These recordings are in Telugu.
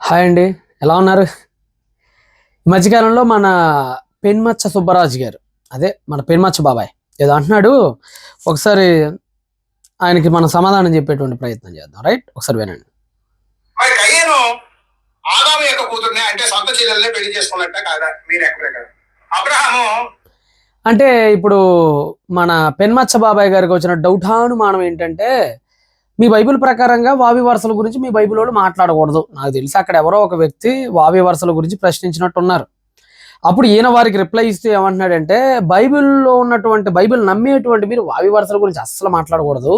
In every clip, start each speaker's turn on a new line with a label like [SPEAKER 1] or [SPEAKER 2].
[SPEAKER 1] హాయ్ అండి. ఎలా ఉన్నారు? ఈ మధ్యకాలంలో మన పెన్మచ్చ సుబ్బరాజు గారు, అదే మన పెన్మచ్చ బాబాయ్ ఏదో అంటున్నాడు. ఒకసారి ఆయనకి మనం సమాధానం చెప్పేటువంటి ప్రయత్నం చేద్దాం. రైట్, ఒకసారి వినండి.
[SPEAKER 2] మరి కయ్యను ఆదాము యొక్క కూతుర్ని అంటే సొంత చెల్లెల్ని పెళ్లి చేసుకున్నట్ట కాదా మీరు ఎక్కడ అబ్రహాము
[SPEAKER 1] అంటే ఇప్పుడు మన పెన్మచ్చ బాబాయ్ గారికి వచ్చిన డౌటానుమానం ఏంటంటే, మీ బైబిల్ ప్రకారంగా వావి వరుసల గురించి మీ బైబిల్ వాళ్ళు మాట్లాడకూడదు. నాకు తెలిసి అక్కడ ఎవరో ఒక వ్యక్తి వావి వరుసల గురించి ప్రశ్నించినట్టున్నారు. అప్పుడు ఈయన వారికి రిప్లై ఇస్తూ ఏమంటున్నాడంటే, బైబిల్లో ఉన్నటువంటి బైబిల్ నమ్మేటువంటి మీరు వావి వరుసల గురించి అస్సలు మాట్లాడకూడదు.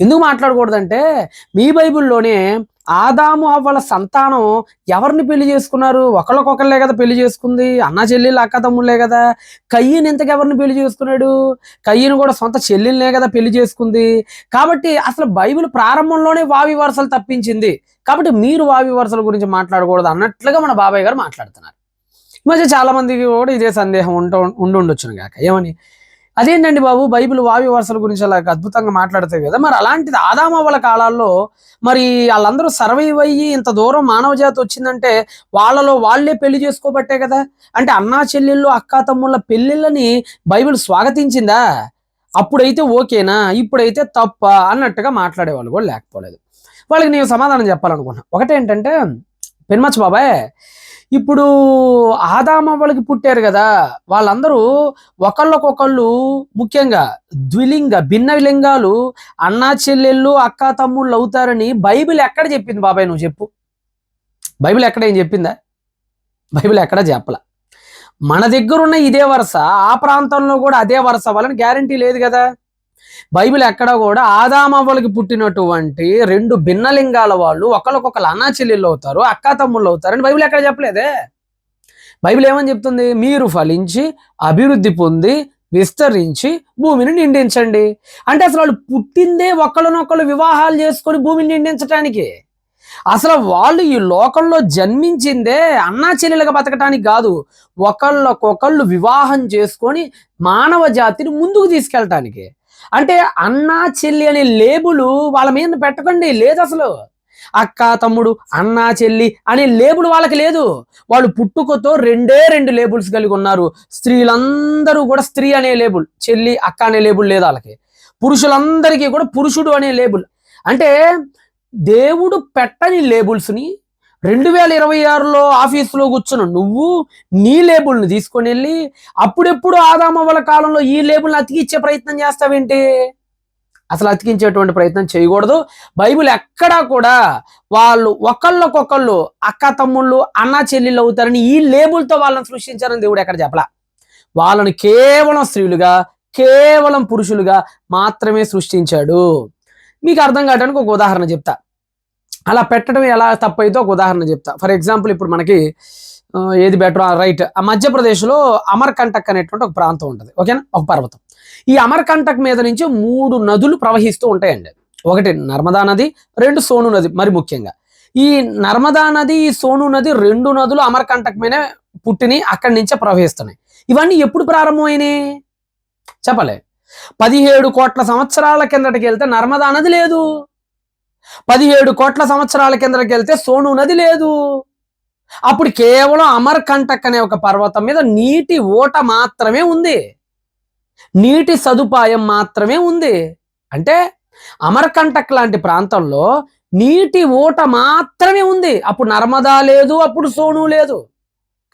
[SPEAKER 1] ఎందుకు మాట్లాడకూడదంటే, మీ బైబిల్లోనే ఆదాము అవ్వల సంతానం ఎవరిని పెళ్లి చేసుకున్నారు? ఒకళ్ళకొకళ్ళే కదా పెళ్లి చేసుకుంది. అన్న చెల్లెళ్ళు అక్క తమ్ముళ్ళే కదా. కయ్యను ఇంతకు ఎవరిని పెళ్లి చేసుకున్నాడు? కయ్యను కూడా సొంత చెల్లెల్నే కదా పెళ్లి చేసుకుంది. కాబట్టి అసలు బైబిల్ ప్రారంభంలోనే వావి వరుసలు తప్పించింది. కాబట్టి మీరు వావి వరుసల గురించి మాట్లాడకూడదు అన్నట్లుగా మన బాబాయ్ గారు మాట్లాడుతున్నారు. ఈ మధ్య చాలా మందికి కూడా ఇదే సందేహం ఉండుండొచ్చును గాక. ఏమని, అదేంటండి బాబు, బైబిల్ వావి వరుసల గురించి అలా అద్భుతంగా మాట్లాడుతాయి కదా, మరి అలాంటిది ఆదామవ్వల కాలాల్లో మరి వాళ్ళందరూ సర్వైవ్ అయ్యి ఇంత దూరం మానవ జాతి వచ్చిందంటే వాళ్ళలో వాళ్ళే పెళ్లి చేసుకోబట్టే కదా. అంటే అన్నా చెల్లెళ్ళు అక్కా తమ్ముళ్ళ పెళ్ళిళ్ళని బైబిల్ స్వాగతించిందా? అప్పుడైతే ఓకేనా, ఇప్పుడైతే తప్ప అన్నట్టుగా మాట్లాడే వాళ్ళు కూడా లేకపోలేదు. వాళ్ళకి నేను సమాధానం చెప్పాలనుకున్నా. ఒకటేంటంటే, పెన్మచ్చ బాబాయ్, ఇప్పుడు ఆదామవ్వలకి పుట్టారు కదా, వాళ్ళందరూ ఒకళ్ళకొకళ్ళు ముఖ్యంగా భిన్న లింగాలు అన్నా చెల్లెళ్ళు అక్కా తమ్ముళ్ళు అవుతారని బైబిల్ ఎక్కడ చెప్పింది బాబాయ్? నువ్వు చెప్పు. బైబిల్ ఎక్కడ ఏం చెప్పిందా? బైబిల్ ఎక్కడా చెప్పల. మన దగ్గరున్న ఇదే వరుస ఆ ప్రాంతంలో కూడా అదే వరుస వాళ్ళని గ్యారంటీ లేదు కదా. బైబిల్ ఎక్కడ కూడా ఆదామవ్వలకి పుట్టినటువంటి రెండు భిన్నలింగాల వాళ్ళు ఒకళ్ళకొకళ్ళు అన్నా చెల్లెళ్ళు అవుతారు, అక్కా తమ్ముళ్ళు అవుతారని బైబిల్ ఎక్కడ చెప్పలేదే. బైబిల్ ఏమని చెప్తుంది? మీరు ఫలించి అభివృద్ధి పొంది విస్తరించి భూమిని నిండించండి. అంటే అసలు వాళ్ళు పుట్టిందే ఒకళ్ళనొకళ్ళు వివాహాలు చేసుకొని భూమిని నిండించటానికి. అసలు వాళ్ళు ఈ లోకంలో జన్మించిందే అన్నా చెల్లెలుగా బతకటానికి కాదు, ఒకళ్ళకొకళ్ళు వివాహం చేసుకొని మానవ జాతిని ముందుకు తీసుకెళ్ళటానికి. అంటే అన్నా చెల్లి అనే లేబులు వాళ్ళ మీద పెట్టకండి. లేదు అసలు. అక్క తమ్ముడు అన్నా చెల్లి అనే లేబుల్ వాళ్ళకి లేదు. వాళ్ళు పుట్టుకతో రెండు లేబుల్స్ కలిగి ఉన్నారు. స్త్రీలందరూ కూడా స్త్రీ అనే లేబుల్, చెల్లి అక్క అనే లేబుల్ లేదు వాళ్ళకి. పురుషులందరికీ కూడా పురుషుడు అనే లేబుల్. అంటే దేవుడు పెట్టని లేబుల్స్ని 2026లో ఆఫీసులో కూర్చున్న నువ్వు నీ లేబుల్ని తీసుకొని వెళ్ళి అప్పుడెప్పుడు ఆదామవ్వల కాలంలో ఈ లేబుల్ని అతికిచ్చే ప్రయత్నం చేస్తావేంటి? అసలు అతికించేటువంటి ప్రయత్నం చేయకూడదు. బైబిల్ ఎక్కడా కూడా వాళ్ళు ఒకళ్ళకొకళ్ళు అక్క తమ్ముళ్ళు అన్న చెల్లెళ్ళు అవుతారని ఈ లేబుల్తో వాళ్ళని సృష్టించారని దేవుడు ఎక్కడ చెప్పలా. వాళ్ళని కేవలం స్త్రీలుగా కేవలం పురుషులుగా మాత్రమే సృష్టించాడు. మీకు అర్థం కావడానికి ఒక ఉదాహరణ చెప్తా. అలా పెట్టడం ఎలా తప్పైతే ఒక ఉదాహరణ చెప్తా. ఫర్ ఎగ్జాంపుల్, ఇప్పుడు మనకి ఏది బెటర్, రైట్, ఆ మధ్యప్రదేశ్లో అమర్కంటక్ అనేటువంటి ఒక ప్రాంతం ఉంటుంది. ఓకేనా, ఒక పర్వతం. ఈ అమర్కంటక్ మీద నుంచి 3 నదులు ప్రవహిస్తూ ఉంటాయండి. ఒకటి నర్మదా నది, 2 సోను నది. మరి ముఖ్యంగా ఈ నర్మదా నది, ఈ సోను నది 2 నదులు అమర్కంటక్ మీద పుట్టిని అక్కడి నుంచే ప్రవహిస్తున్నాయి. ఇవన్నీ ఎప్పుడు ప్రారంభమైనాయి చెప్పలే. 17 కోట్ల సంవత్సరాల కిందటికి వెళ్తే నర్మదా నది లేదు. 17 కోట్ల సంవత్సరాల కిందకి వెళ్తే సోను నది లేదు. అప్పుడు కేవలం అమర్కంటక్ అనే ఒక పర్వతం మీద నీటి ఓట మాత్రమే ఉంది, నీటి సదుపాయం మాత్రమే ఉంది. అంటే అమర్కంటక్ లాంటి ప్రాంతంలో నీటి ఓట మాత్రమే ఉంది. అప్పుడు నర్మదా లేదు, అప్పుడు సోను లేదు.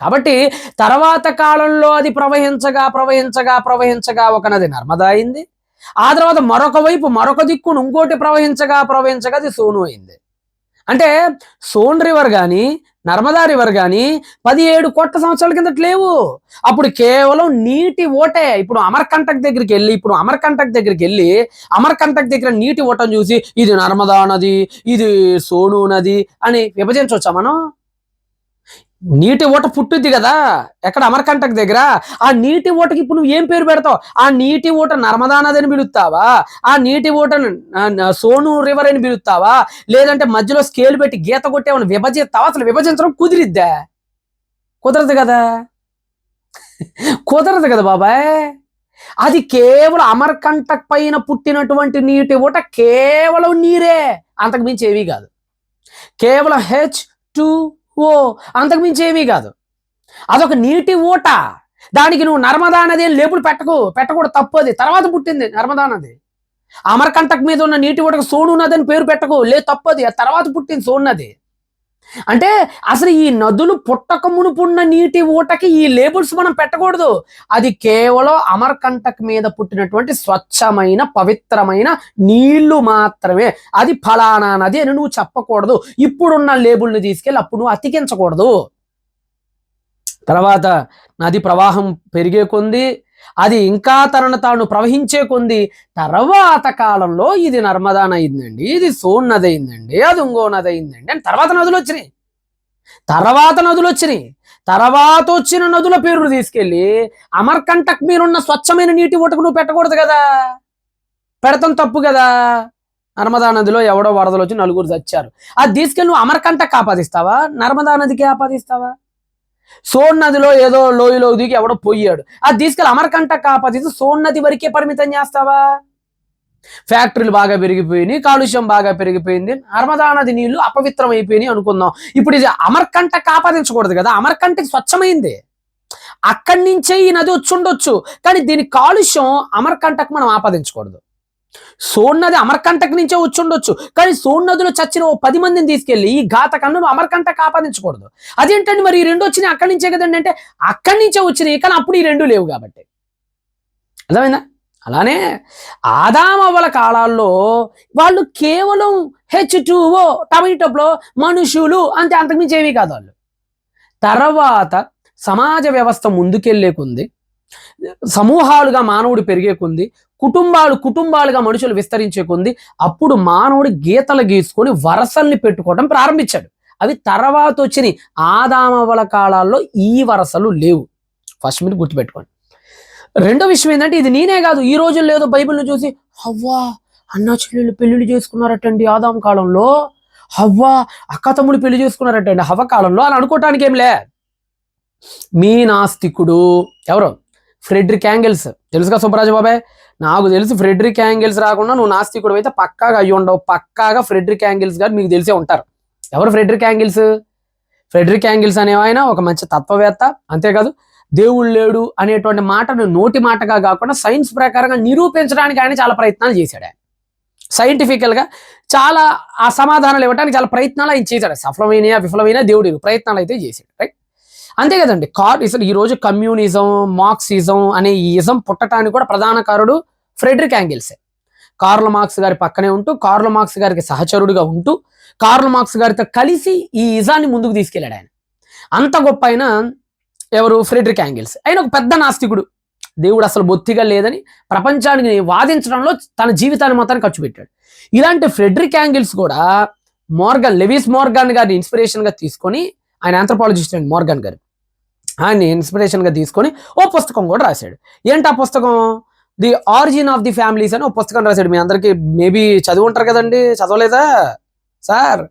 [SPEAKER 1] కాబట్టి తర్వాత కాలంలో అది ప్రవహించగా ప్రవహించగా ప్రవహించగా ఒక నది నర్మదా అయింది. ఆ తర్వాత మరొక వైపు మరొక దిక్కును ఇంకోటి ప్రవహించగా ప్రవహించగా అది సోను అయింది. అంటే సోన్ రివర్ కానీ నర్మదా రివర్ కానీ 17 కోట్ల సంవత్సరాల కిందట లేవు. అప్పుడు కేవలం నీటి ఓటే. ఇప్పుడు అమర్కంటక్ దగ్గరికి వెళ్ళి అమర్కంటక్ దగ్గర నీటి ఓటను చూసి ఇది నర్మదా నది, ఇది సోను నది అని విభజించవచ్చా మనం? నీటి ఓట పుట్టుద్ది కదా ఎక్కడ, అమర్కంటక్ దగ్గర. ఆ నీటి ఓటకి ఇప్పుడు నువ్వు ఏం పేరు పెడతావు? ఆ నీటి ఓట నర్మదా నది అని పిలుస్తావా? ఆ నీటి ఓట సోను రివర్ అని పిలుస్తావా? లేదంటే మధ్యలో స్కేల్ పెట్టి గీత కొట్టేమని విభజిస్తావా? అసలు విభజించడం కుదిరిద్దా? కుదరదు కదా. కుదరదు కదా బాబాయ్. అది కేవలం అమర్కంటక్ పైన పుట్టినటువంటి నీటి ఓట కేవలం నీరే, అంతకు మించి ఏవి కాదు. కేవలం H2O, అంతకుమించి ఏమీ కాదు. అదొక నీటి ఊట. దానికి నువ్వు నర్మదా నది అని లేబుల్ పెట్టకూడదు, తప్పు అది. తర్వాత పుట్టింది నర్మదా నది. అమర్కంటక్ మీద ఉన్న నీటి ఊటకు సోను నది అని పేరు పెట్టకు, లేదు తప్పు అది. తర్వాత పుట్టింది సోను నది. అంటే అసలు ఈ నదులు పుట్టక మునుపున్న నీటి ఊటకి ఈ లేబుల్స్ మనం పెట్టకూడదు. అది కేవలం అమర్కంటక్ మీద పుట్టినటువంటి స్వచ్ఛమైన పవిత్రమైన నీళ్లు మాత్రమే. అది ఫలానా నది అని నువ్వు చెప్పకూడదు. ఇప్పుడున్న లేబుల్ని తీసుకెళ్ళి అప్పుడు నువ్వు అతికించకూడదు. తర్వాత నది ప్రవాహం పెరిగే కొంది, అది ఇంకా తనను తాను ప్రవహించే కొంది తర్వాత కాలంలో ఇది నర్మదా నది అయిందండి, ఇది సోన్ నది అయిందండి, అది ఇంకో నది అయిందండి అని తర్వాత నదులు వచ్చినాయి. తర్వాత వచ్చిన నదుల పేర్లు తీసుకెళ్ళి అమర్కంటక్ మీరున్న స్వచ్ఛమైన నీటి ఊటకు నువ్వు పెట్టకూడదు కదా. పెడతాం తప్పు కదా. నర్మదా నదిలో ఎవడో వరదలు వచ్చి 4 చచ్చారు. అది తీసుకెళ్ళి నువ్వు అమర్కంటక్ ఆపాదిస్తావా, నర్మదా నదికి ఆపాదిస్తావా? సోన్ నదిలో ఏదో లోయలో దిగి ఎవడో పోయాడు, అది తీసుకెళ్ళి అమర్కంటక్ ఆపాదిస్తూ సోన్ నది వరకే పరిమితం చేస్తావా? ఫ్యాక్టరీలు బాగా పెరిగిపోయినాయి, కాలుష్యం బాగా పెరిగిపోయింది, నర్మదా నది నీళ్లు అపవిత్రం అయిపోయినాయి అనుకుందాం. ఇప్పుడు ఇది అమర్కంటక్ ఆపాదించకూడదు కదా. అమర్కంటక్ స్వచ్ఛమైంది, అక్కడి నుంచే ఈ నది వచ్చి ఉండొచ్చు. కానీ దీని కాలుష్యం అమర్కంటక్ మనం ఆపాదించకూడదు. సోన్ నది అమర్కంటక్ నుంచే వచ్చి ఉండొచ్చు, కానీ సోన్ నదిలో చచ్చిన 10 మందిని తీసుకెళ్లి ఈ ఘాతకన్ను నువ్వు అమర్కంటక్ ఆపాదించకూడదు. అదేంటండి మరి ఈ 2 వచ్చినాయి అక్కడి నుంచే కదండి అంటే, అక్కడి నుంచే వచ్చినాయి కానీ అప్పుడు ఈ 2 లేవు కాబట్టి. అర్థమైందా? అలానే ఆదామవ్వల కాలాల్లో వాళ్ళు కేవలం H2O టమాటోలో మనుషులు అంతే, అంతకుమించి ఏమీ కాదు వాళ్ళు. తర్వాత సమాజ వ్యవస్థ ముందుకెళ్లే కొంది, సమూహాలుగా మానవుడు పెరిగే కొంది, కుటుంబాలుగా మనుషులు విస్తరించే కొంది, అప్పుడు మానవుడు గీతలు గీసుకొని వరసల్ని పెట్టుకోవడం ప్రారంభించాడు. అవి తర్వాత వచ్చినాయి. ఆదామవ్వల కాలాల్లో ఈ వరసలు లేవు. ఫస్ట్ మీరు గుర్తుపెట్టుకోండి. రెండో విషయం ఏంటంటే, ఇది నేనే కాదు, ఈ రోజుల్లో ఏదో బైబిల్ని చూసి హవ్వా అన్న చెల్లెళ్ళు పెళ్లిళ్ళు చేసుకున్నారటండి ఆదాం కాలంలో, హవ్వా అక్క తమ్ముడు పెళ్లి చేసుకున్నారటండి హవ్వ కాలంలో అని అనుకోవటానికి ఏం లే. మీ నాస్తికుడు ఎవరు? Frederick Engels. తెలుసుగా సుబ్బరాజు బాబాయ్? నాకు తెలిసి ఫ్రెడరిక్ యాంగిల్స్ రాకుండా నువ్వు నాస్తికుడు అయితే పక్కాగా అయ్యి ఉండవు. పక్కాగా ఫ్రెడరిక్ యాంగిల్స్ గారు మీకు తెలిసే ఉంటారు. ఎవరు ఫ్రెడరిక్ యాంగిల్స్? ఫ్రెడరిక్ యాంగిల్స్ అనే ఆయన ఒక మంచి తత్వవేత్త. అంతేకాదు దేవుడు లేడు అనేటువంటి మాటను నోటి మాటగా కాకుండా సైన్స్ ప్రకారంగా నిరూపించడానికి ఆయన చాలా ప్రయత్నాలు చేశాడు. ఆయన సైంటిఫికల్గా చాలా ఆ సమాధానాలు ఇవ్వడానికి చాలా ప్రయత్నాలు ఆయన చేశాడు. విఫలమైన దేవుడు ప్రయత్నాలు అయితే చేశాడు. రైట్? అంతే కదండి. ఈ రోజు కమ్యూనిజం, మార్క్సిజం అనే ఈ ఇజం పుట్టడానికి కూడా ప్రధాన కారుడు ఫ్రెడరిక్ యాంగిల్సే. కార్ల్ మార్క్స్ గారి పక్కనే ఉంటూ, కార్ల్ మార్క్స్ గారికి సహచరుడుగా ఉంటూ, కార్ల్ మార్క్స్ గారితో కలిసి ఈ ఇజాన్ని ముందుకు తీసుకెళ్ళాడు ఆయన. అంత గొప్ప ఆయన ఎవరు? Frederick Engels. ఆయన ఒక పెద్ద నాస్తికుడు. దేవుడు అసలు బొత్తిగా లేదని ప్రపంచానికి వాదించడంలో తన జీవితాన్ని మొత్తాన్ని ఖర్చు పెట్టాడు. ఇలాంటి ఫ్రెడరిక్ యాంగిల్స్ కూడా లెవిస్ మోర్గాన్ గారిని ఇన్స్పిరేషన్గా తీసుకొని, ఆయన ఆంథ్రోపాలజిస్ట్ అండి మోర్గాన్ గారు, ఆయన్ని ఇన్స్పిరేషన్గా తీసుకొని ఓ పుస్తకం కూడా రాశాడు. ఏంటి ఆ పుస్తకం? The origin of the families అని ఒక పుస్తకం రాశాడు. మీ అందరికీ మేబీ చదివి ఉంటారు కదండి. చదవలేదా సార్?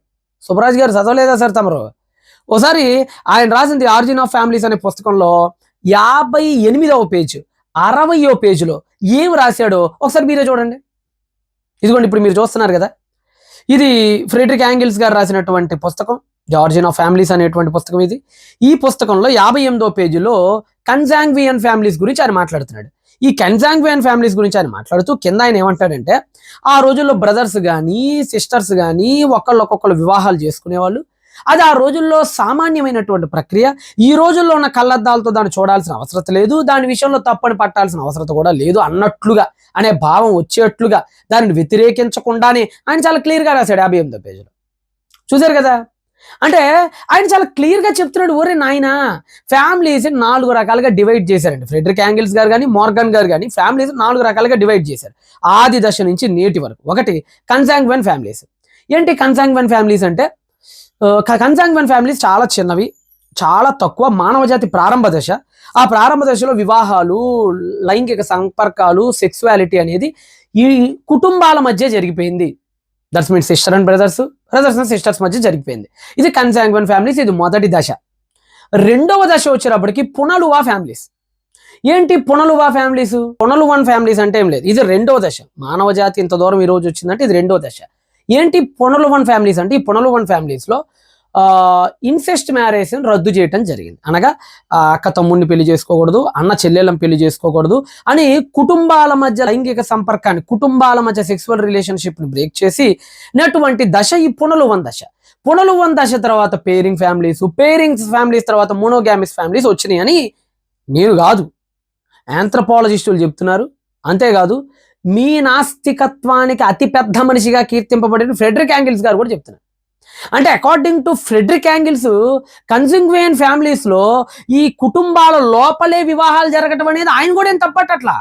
[SPEAKER 1] సుబ్బరాజ్ గారు చదవలేదా సార్ తమరు? ఒకసారి ఆయన రాసిన ది ఆరిజిన్ ఆఫ్ ఫ్యామిలీస్ అనే పుస్తకంలో 58వ పేజ్ 60వ పేజీలో ఏం రాశాడో ఒకసారి మీరే చూడండి. ఇదిగోండి ఇప్పుడు మీరు చూస్తున్నారు కదా, ఇది ఫ్రెడరిక్ యాంగిల్స్ గారు రాసినటువంటి పుస్తకం, ది ఆరిజిన్ ఆఫ్ ఫ్యామిలీస్ అనేటువంటి పుస్తకం ఇది. ఈ పుస్తకంలో 58వ పేజీలో కన్సాంగ్వియన్ ఫ్యామిలీస్ గురించి ఆయన మాట్లాడుతున్నాడు. ఈ కన్సాంగ్వియన్ ఫ్యామిలీస్ గురించి ఆయన మాట్లాడుతూ కింద ఆయన ఏమంటాడంటే, ఆ రోజుల్లో బ్రదర్స్ కానీ సిస్టర్స్ కానీ ఒకళ్ళొక్కొక్కరు వివాహాలు చేసుకునేవాళ్ళు. అది ఆ రోజుల్లో సామాన్యమైనటువంటి ప్రక్రియ. ఈ రోజుల్లో ఉన్న కళ్ళద్దాలతో దాన్ని చూడాల్సిన అవసరం లేదు, దాని విషయంలో తప్పని పట్టాల్సిన అవసరం కూడా లేదు అన్నట్లుగా అనే భావం వచ్చేట్లుగా దానిని వ్యతిరేకించకుండానే ఆయన చాలా క్లియర్గా రాశాడు 58వ పేజీలో. చూశారు కదా? అంటే ఆయన చాలా క్లియర్గా చెప్తున్నాడు, ఒరే నాయన ఫ్యామిలీస్ 4 రకాలుగా డివైడ్ చేశారండి. ఫ్రెడరిక్ యాంగిల్స్ గారు కానీ మోర్గాన్ గారు కానీ ఫ్యామిలీస్ 4 రకాలుగా డివైడ్ చేశారు ఆది దశ నుంచి నేటి వరకు. ఒకటి కన్సాంగ్వియన్ ఫ్యామిలీస్. ఏంటి కన్సాంగ్వియన్ ఫ్యామిలీస్ అంటే? కన్సాంగ్వియన్ ఫ్యామిలీస్ చాలా చిన్నవి, చాలా తక్కువ, మానవజాతి ప్రారంభ దశ. ఆ ప్రారంభ దశలో వివాహాలు, లైంగిక సంపర్కాలు, సెక్సువాలిటీ అనేది ఈ కుటుంబాల మధ్య జరిగిపోయింది. That's means sister and brothers and sisters మధ్య జరిగిపోయింది. ఇది కన్సాంగ్వియన్ ఫ్యామిలీస్. ఇది మొదటి దశ. రెండవ దశ వచ్చేటప్పటికి పునలువా ఫ్యామిలీస్. ఏంటి పునలువా ఫ్యామిలీస్? పునలువన్ ఫ్యామిలీస్ అంటే ఏం లేదు, ఇది రెండవ దశ. మానవ జాతి ఇంత దూరం ఈ రోజు వచ్చిందంటే ఇది రెండవ దశ. ఏంటి పునలువన్ ఫ్యామిలీస్ అంటే? ఈ పునలువన్ ఫ్యామిలీస్ లో ఇన్సెస్ట్ మ్యారేజ్ రద్దు చేయటం జరిగింది. అనగా అక్క తమ్ముడిని పెళ్లి చేసుకోకూడదు, అన్న చెల్లెళ్ళని పెళ్లి చేసుకోకూడదు అని కుటుంబాల మధ్య లైంగిక సంపర్కాన్ని, కుటుంబాల మధ్య సెక్సువల్ రిలేషన్షిప్ని బ్రేక్ చేసి నటువంటి దశ ఈ పునలువన్ దశ. పునలువన్ దశ తర్వాత పేరింగ్ ఫ్యామిలీస్ తర్వాత మోనోగామిస్ ఫ్యామిలీస్ వచ్చినాయి అని నేను కాదు, ఆంథ్రపాలజిస్టులు చెప్తున్నారు. అంతేకాదు మీ నాస్తికత్వానికి అతి పెద్ద మనిషిగా కీర్తింపబడిన ఫ్రెడరిక్ యాంగిల్స్ గారు కూడా చెప్తున్నారు. అంటే according to Frederick Engels consanguinean families లో ఈ కుటుంబాల లోపలే వివాహాలు జరగటం అనేది ఆయన కూడా ఏం తప్పట్టట్లా,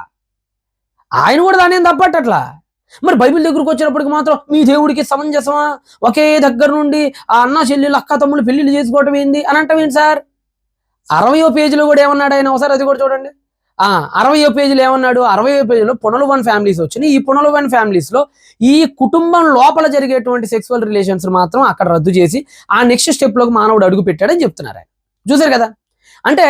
[SPEAKER 1] దాని ఏం తప్పట్టట్లా. మరి బైబిల్ దగ్గరకు వచ్చినప్పటికి మాత్రం మీ దేవుడికి సమంజసమా, ఒకే దగ్గర నుండి ఆ అన్న చెల్లెలు అక్క తమ్ముళ్ళు పెళ్లిళ్ళు చేసుకోవటం ఏంది అని అంటాం ఏంటి సార్? 60వ పేజీలో కూడా ఏమన్నాడు ఆయన, ఒకసారి అది కూడా చూడండి. 60వ పేజీలో ఏమన్నాడు? 60వ పేజీలో పునలువన్ ఫ్యామిలీస్ వచ్చినాయి. ఈ పునలువన్ ఫ్యామిలీస్ లో ఈ కుటుంబం లోపల జరిగేటువంటి సెక్సువల్ రిలేషన్స్ మాత్రం అక్కడ రద్దు చేసి ఆ నెక్స్ట్ స్టెప్ లోకి మానవుడు అడుగు పెట్టాడని చెప్తున్నారు ఆయన. చూసారు కదా? అంటే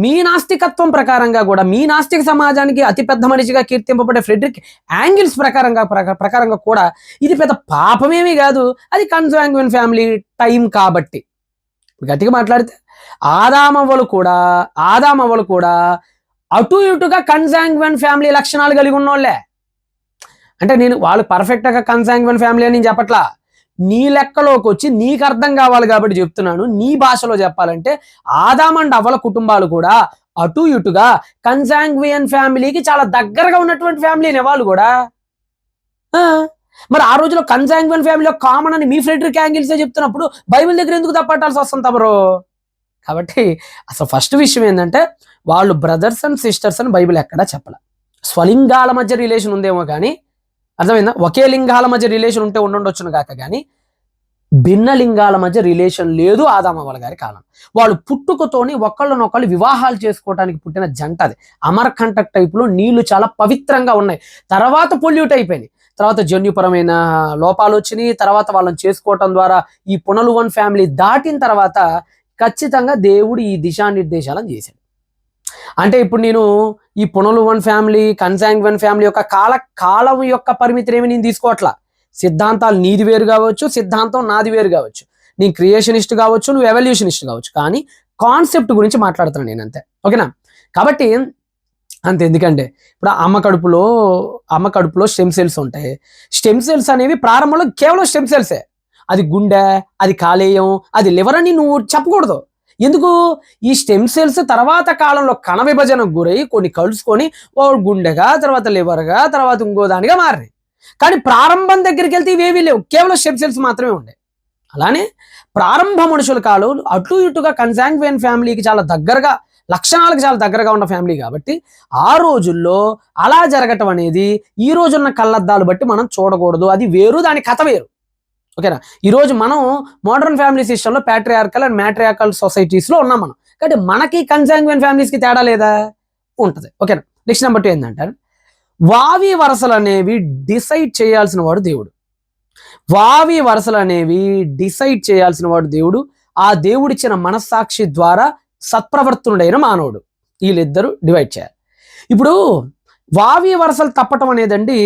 [SPEAKER 1] మీ నాస్తికత్వం ప్రకారంగా కూడా, మీ నాస్తిక సమాజానికి అతిపెద్ద మనిషిగా కీర్తింపబడే ఫ్రెడరిక్ యాంగిల్స్ ప్రకారంగా కూడా ఇది పెద్ద పాపమేమీ కాదు, అది కన్జాంగ్వియన్ ఫ్యామిలీ టైం కాబట్టి. గట్టిగా మాట్లాడితే ఆదామవ్వలు కూడా అటు ఇటుగా కన్జాంగ్వియన్ ఫ్యామిలీ లక్షణాలు కలిగి ఉన్నోళ్లే. అంటే వాళ్ళు పర్ఫెక్ట్గా కన్జాంగ్వియన్ ఫ్యామిలీ అని నేను చెప్పట్లా, నీ లెక్కలోకి వచ్చి నీకు అర్థం కావాలి కాబట్టి చెప్తున్నాను. నీ భాషలో చెప్పాలంటే ఆదాం అండ్ అవ్వల కుటుంబాలు కూడా అటు ఇటుగా కన్జాంగ్వియన్ ఫ్యామిలీకి చాలా దగ్గరగా ఉన్నటువంటి ఫ్యామిలీనే వాళ్ళు కూడా. మరి ఆ రోజులో కన్జాంగ్వియన్ ఫ్యామిలీలో కామన్ అని మీ ఫ్రెడరిక్ యాంగిల్సే చెప్తున్నప్పుడు బైబిల్ దగ్గర ఎందుకు తప్పట్టాల్సి వస్తుంది తమరు? కాబట్టి అసలు ఫస్ట్ విషయం ఏంటంటే వాళ్ళు బ్రదర్స్ అండ్ సిస్టర్స్ అని బైబిల్ ఎక్కడా చెప్పాల. స్వలింగాల మధ్య రిలేషన్ ఉందేమో కానీ, అర్థమైందా? ఒకే లింగాల మధ్య రిలేషన్ ఉంటే ఉండొచ్చును కాక కానీ భిన్న లింగాల మధ్య రిలేషన్ లేదు ఆదామవ్వల గారి కాలం. వాళ్ళు పుట్టుకతోని ఒకళ్ళనొకళ్ళు వివాహాలు చేసుకోవడానికి పుట్టిన జంట. అది అమర్కంటక్ టైపులో నీళ్లు చాలా పవిత్రంగా ఉన్నాయి, తర్వాత పొల్యూట్ అయిపోయినాయి, తర్వాత జన్యుపరమైన లోపాలు వచ్చినాయి, తర్వాత వాళ్ళని చేసుకోవటం ద్వారా ఈ పునలువన్ ఫ్యామిలీ దాటిన తర్వాత ఖచ్చితంగా దేవుడు ఈ దిశానిర్దేశాలను చేశాడు. అంటే ఇప్పుడు నేను ఈ పునలువన్ ఫ్యామిలీ, కన్జాంగ్వియన్ ఫ్యామిలీ యొక్క కాలం యొక్క పరిమితిని ఏమి నేను తీసుకోవట్లా. సిద్ధాంతాలు నీది వేరు కావచ్చు, సిద్ధాంతం నాది వేరు కావచ్చు, నేను క్రియేషనిస్ట్ కావచ్చు, నువ్వు ఎవల్యూషనిస్ట్ కావచ్చు, కానీ కాన్సెప్ట్ గురించి మాట్లాడుతున్నాను నేను, అంతే. ఓకేనా? కాబట్టి అంతే. ఎందుకంటే ఇప్పుడు అమ్మ కడుపులో స్టెమ్ సెల్స్ ఉంటాయి. స్టెమ్ సెల్స్ అనేవి ప్రారంభంలో కేవలం స్టెమ్ సెల్సే. అది గుండె, అది కాలేయం, అది లివర్ అని నువ్వు చెప్పకూడదు. ఎందుకు? ఈ స్టెమ్ సెల్స్ తర్వాత కాలంలో కణ విభజనకు గురై కొన్ని కలుసుకొని ఓ గుండెగా, తర్వాత లివర్గా, తర్వాత ఇంకో దానిగా మారినాయి. కానీ ప్రారంభం దగ్గరికి వెళ్తే ఇవేవీ లేవు, కేవలం స్టెమ్ సెల్స్ మాత్రమే ఉండే. అలానే ప్రారంభ మనుషుల కాలం అటు ఇటుగా కన్జాంగ్వియన్ ఫ్యామిలీకి చాలా దగ్గరగా, లక్షణాలకు చాలా దగ్గరగా ఉన్న ఫ్యామిలీ కాబట్టి ఆ రోజుల్లో అలా జరగటం అనేది ఈ రోజున్న కళ్ళద్దాలు బట్టి మనం చూడకూడదు. అది వేరు, దాని కథ వేరు. ఓకేనా? ఈరోజు మనం మోడర్న్ ఫ్యామిలీ సిస్టంలో ప్యాట్రియార్కల్ అండ్ మ్యాట్రియార్కల్ సొసైటీస్లో ఉన్నాం మనం. కాబట్టి మనకి కన్జాంగ్వియన్ ఫ్యామిలీస్కి తేడా లేదా? ఉంటుంది. ఓకేనా? నెక్స్ట్ నెంబర్ 2 ఏంటంటే వావి వరసలు అనేవి డిసైడ్ చేయాల్సిన వాడు దేవుడు. వావి వరసలు అనేవి డిసైడ్ చేయాల్సిన వాడు దేవుడు. ఆ దేవుడిచ్చిన మనస్సాక్షి ద్వారా సత్ప్రవర్తనుడైన మానవుడు, వీళ్ళిద్దరూ డివైడ్ చేయాలి. ఇప్పుడు వావి వరసలు తప్పటం అనేదండి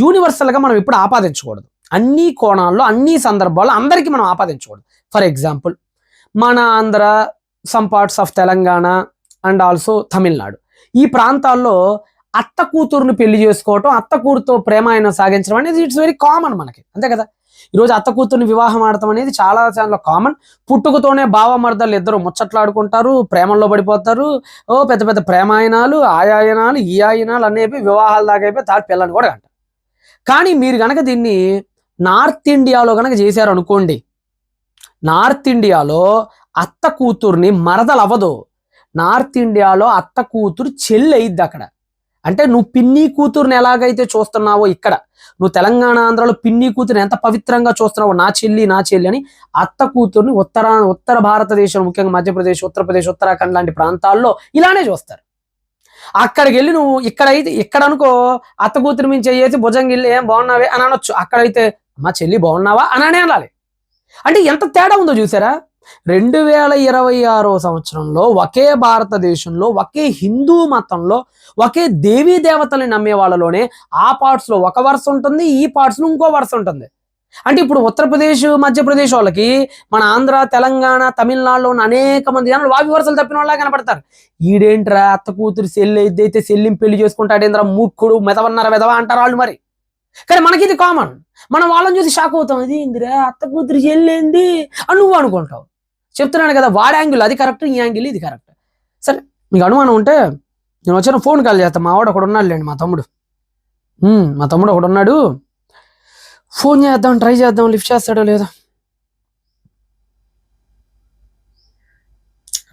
[SPEAKER 1] యూనివర్సల్గా మనం ఇప్పుడు ఆపాదించకూడదు. అన్ని కోణాల్లో, అన్ని సందర్భాల్లో అందరికీ మనం ఆపాదించకూడదు. ఫర్ ఎగ్జాంపుల్ మన Andhra, some parts of Telangana and also Tamil Nadu, ఈ ప్రాంతాల్లో అత్త కూతురుని పెళ్లి చేసుకోవటం, అత్త కూతురుతో ప్రేమ సాగించడం అనేది ఇట్స్ వెరీ కామన్ మనకి, అంతే కదా? ఈరోజు అత్త కూతుర్ని వివాహం ఆడటం అనేది చాలా చాలా కామన్. పుట్టుకతోనే బావమర్దలు ఇద్దరు ముచ్చట్లాడుకుంటారు, ప్రేమల్లో పడిపోతారు. పెద్ద పెద్ద ప్రేమాయనాలు, ఆయాయనాలు, ఈ ఆయనాలు అనేవి వివాహాల దాకా అయిపోయి తాటి పిల్లని కూడా అంటారు. కానీ మీరు కనుక దీన్ని నార్త్ ఇండియాలో కనుక చేశారు అనుకోండి, నార్త్ ఇండియాలో అత్త కూతుర్ని మరదలు అవ్వదు, నార్త్ ఇండియాలో అత్త కూతురు చెల్లి అయ్యిద్ది అక్కడ. అంటే నువ్వు పిన్ని కూతురుని ఎలాగైతే చూస్తున్నావో ఇక్కడ, నువ్వు తెలంగాణ ఆంధ్రాలో పిన్ని కూతురుని ఎంత పవిత్రంగా చూస్తున్నావో, నా చెల్లి అని, అత్త కూతుర్ని ఉత్తర భారతదేశం, ముఖ్యంగా మధ్యప్రదేశ్, ఉత్తరప్రదేశ్, ఉత్తరాఖండ్ లాంటి ప్రాంతాల్లో ఇలానే చూస్తారు. అక్కడికి వెళ్ళి నువ్వు ఇక్కడ అనుకో అత్త కూతురు మీద చేసి భుజంగిల్లి ఏం బాగున్నావే అని అనొచ్చు, అక్కడైతే మా చెల్లి బాగున్నావా అని అనాలి. అంటే ఎంత తేడా ఉందో చూసారా? 2026 సంవత్సరంలో ఒకే భారతదేశంలో, ఒకే హిందూ మతంలో, ఒకే దేవీ దేవతల్ని నమ్మే వాళ్ళలోనే ఆ పార్ట్స్ లో ఒక వరుస ఉంటుంది, ఈ పార్ట్స్ లో ఇంకో వరుస ఉంటుంది. అంటే ఇప్పుడు ఉత్తరప్రదేశ్ మధ్యప్రదేశ్ వాళ్ళకి మన ఆంధ్ర తెలంగాణ తమిళనాడులో ఉన్న అనేక మంది జనాలు వావి వరుసలు తప్పిన వాళ్ళ కనపడతారు. ఈడేంట్రా అత్త కూతురు సెల్లి ఏదైతే సెల్లిని పెళ్లి చేసుకుంటాడేంద్రా మూర్ఖుడు మెదవ అంటారు వాళ్ళు మరి. కానీ మనకి ఇది కామన్. మనం వాళ్ళని చూసి షాక్ అవుతాం. ఇది ఏందిరా అత్త కూతురు చెల్లేంది అని నువ్వు అనుకుంటావు. చెప్తున్నాను కదా, వాడి యాంగిల్ అది కరెక్ట్, ఈ యాంగిల్ ఇది కరెక్ట్. సరే మీకు అనుమానం ఉంటే నేను వచ్చిన ఫోన్ కాల్ చేస్తాను. మా వాడు ఒకడు ఉన్నాడులేండి, మా తమ్ముడు ఒకడు ఉన్నాడు. ఫోన్ చేద్దాం, ట్రై చేద్దాం, లిఫ్ట్ చేస్తాడో లేదో.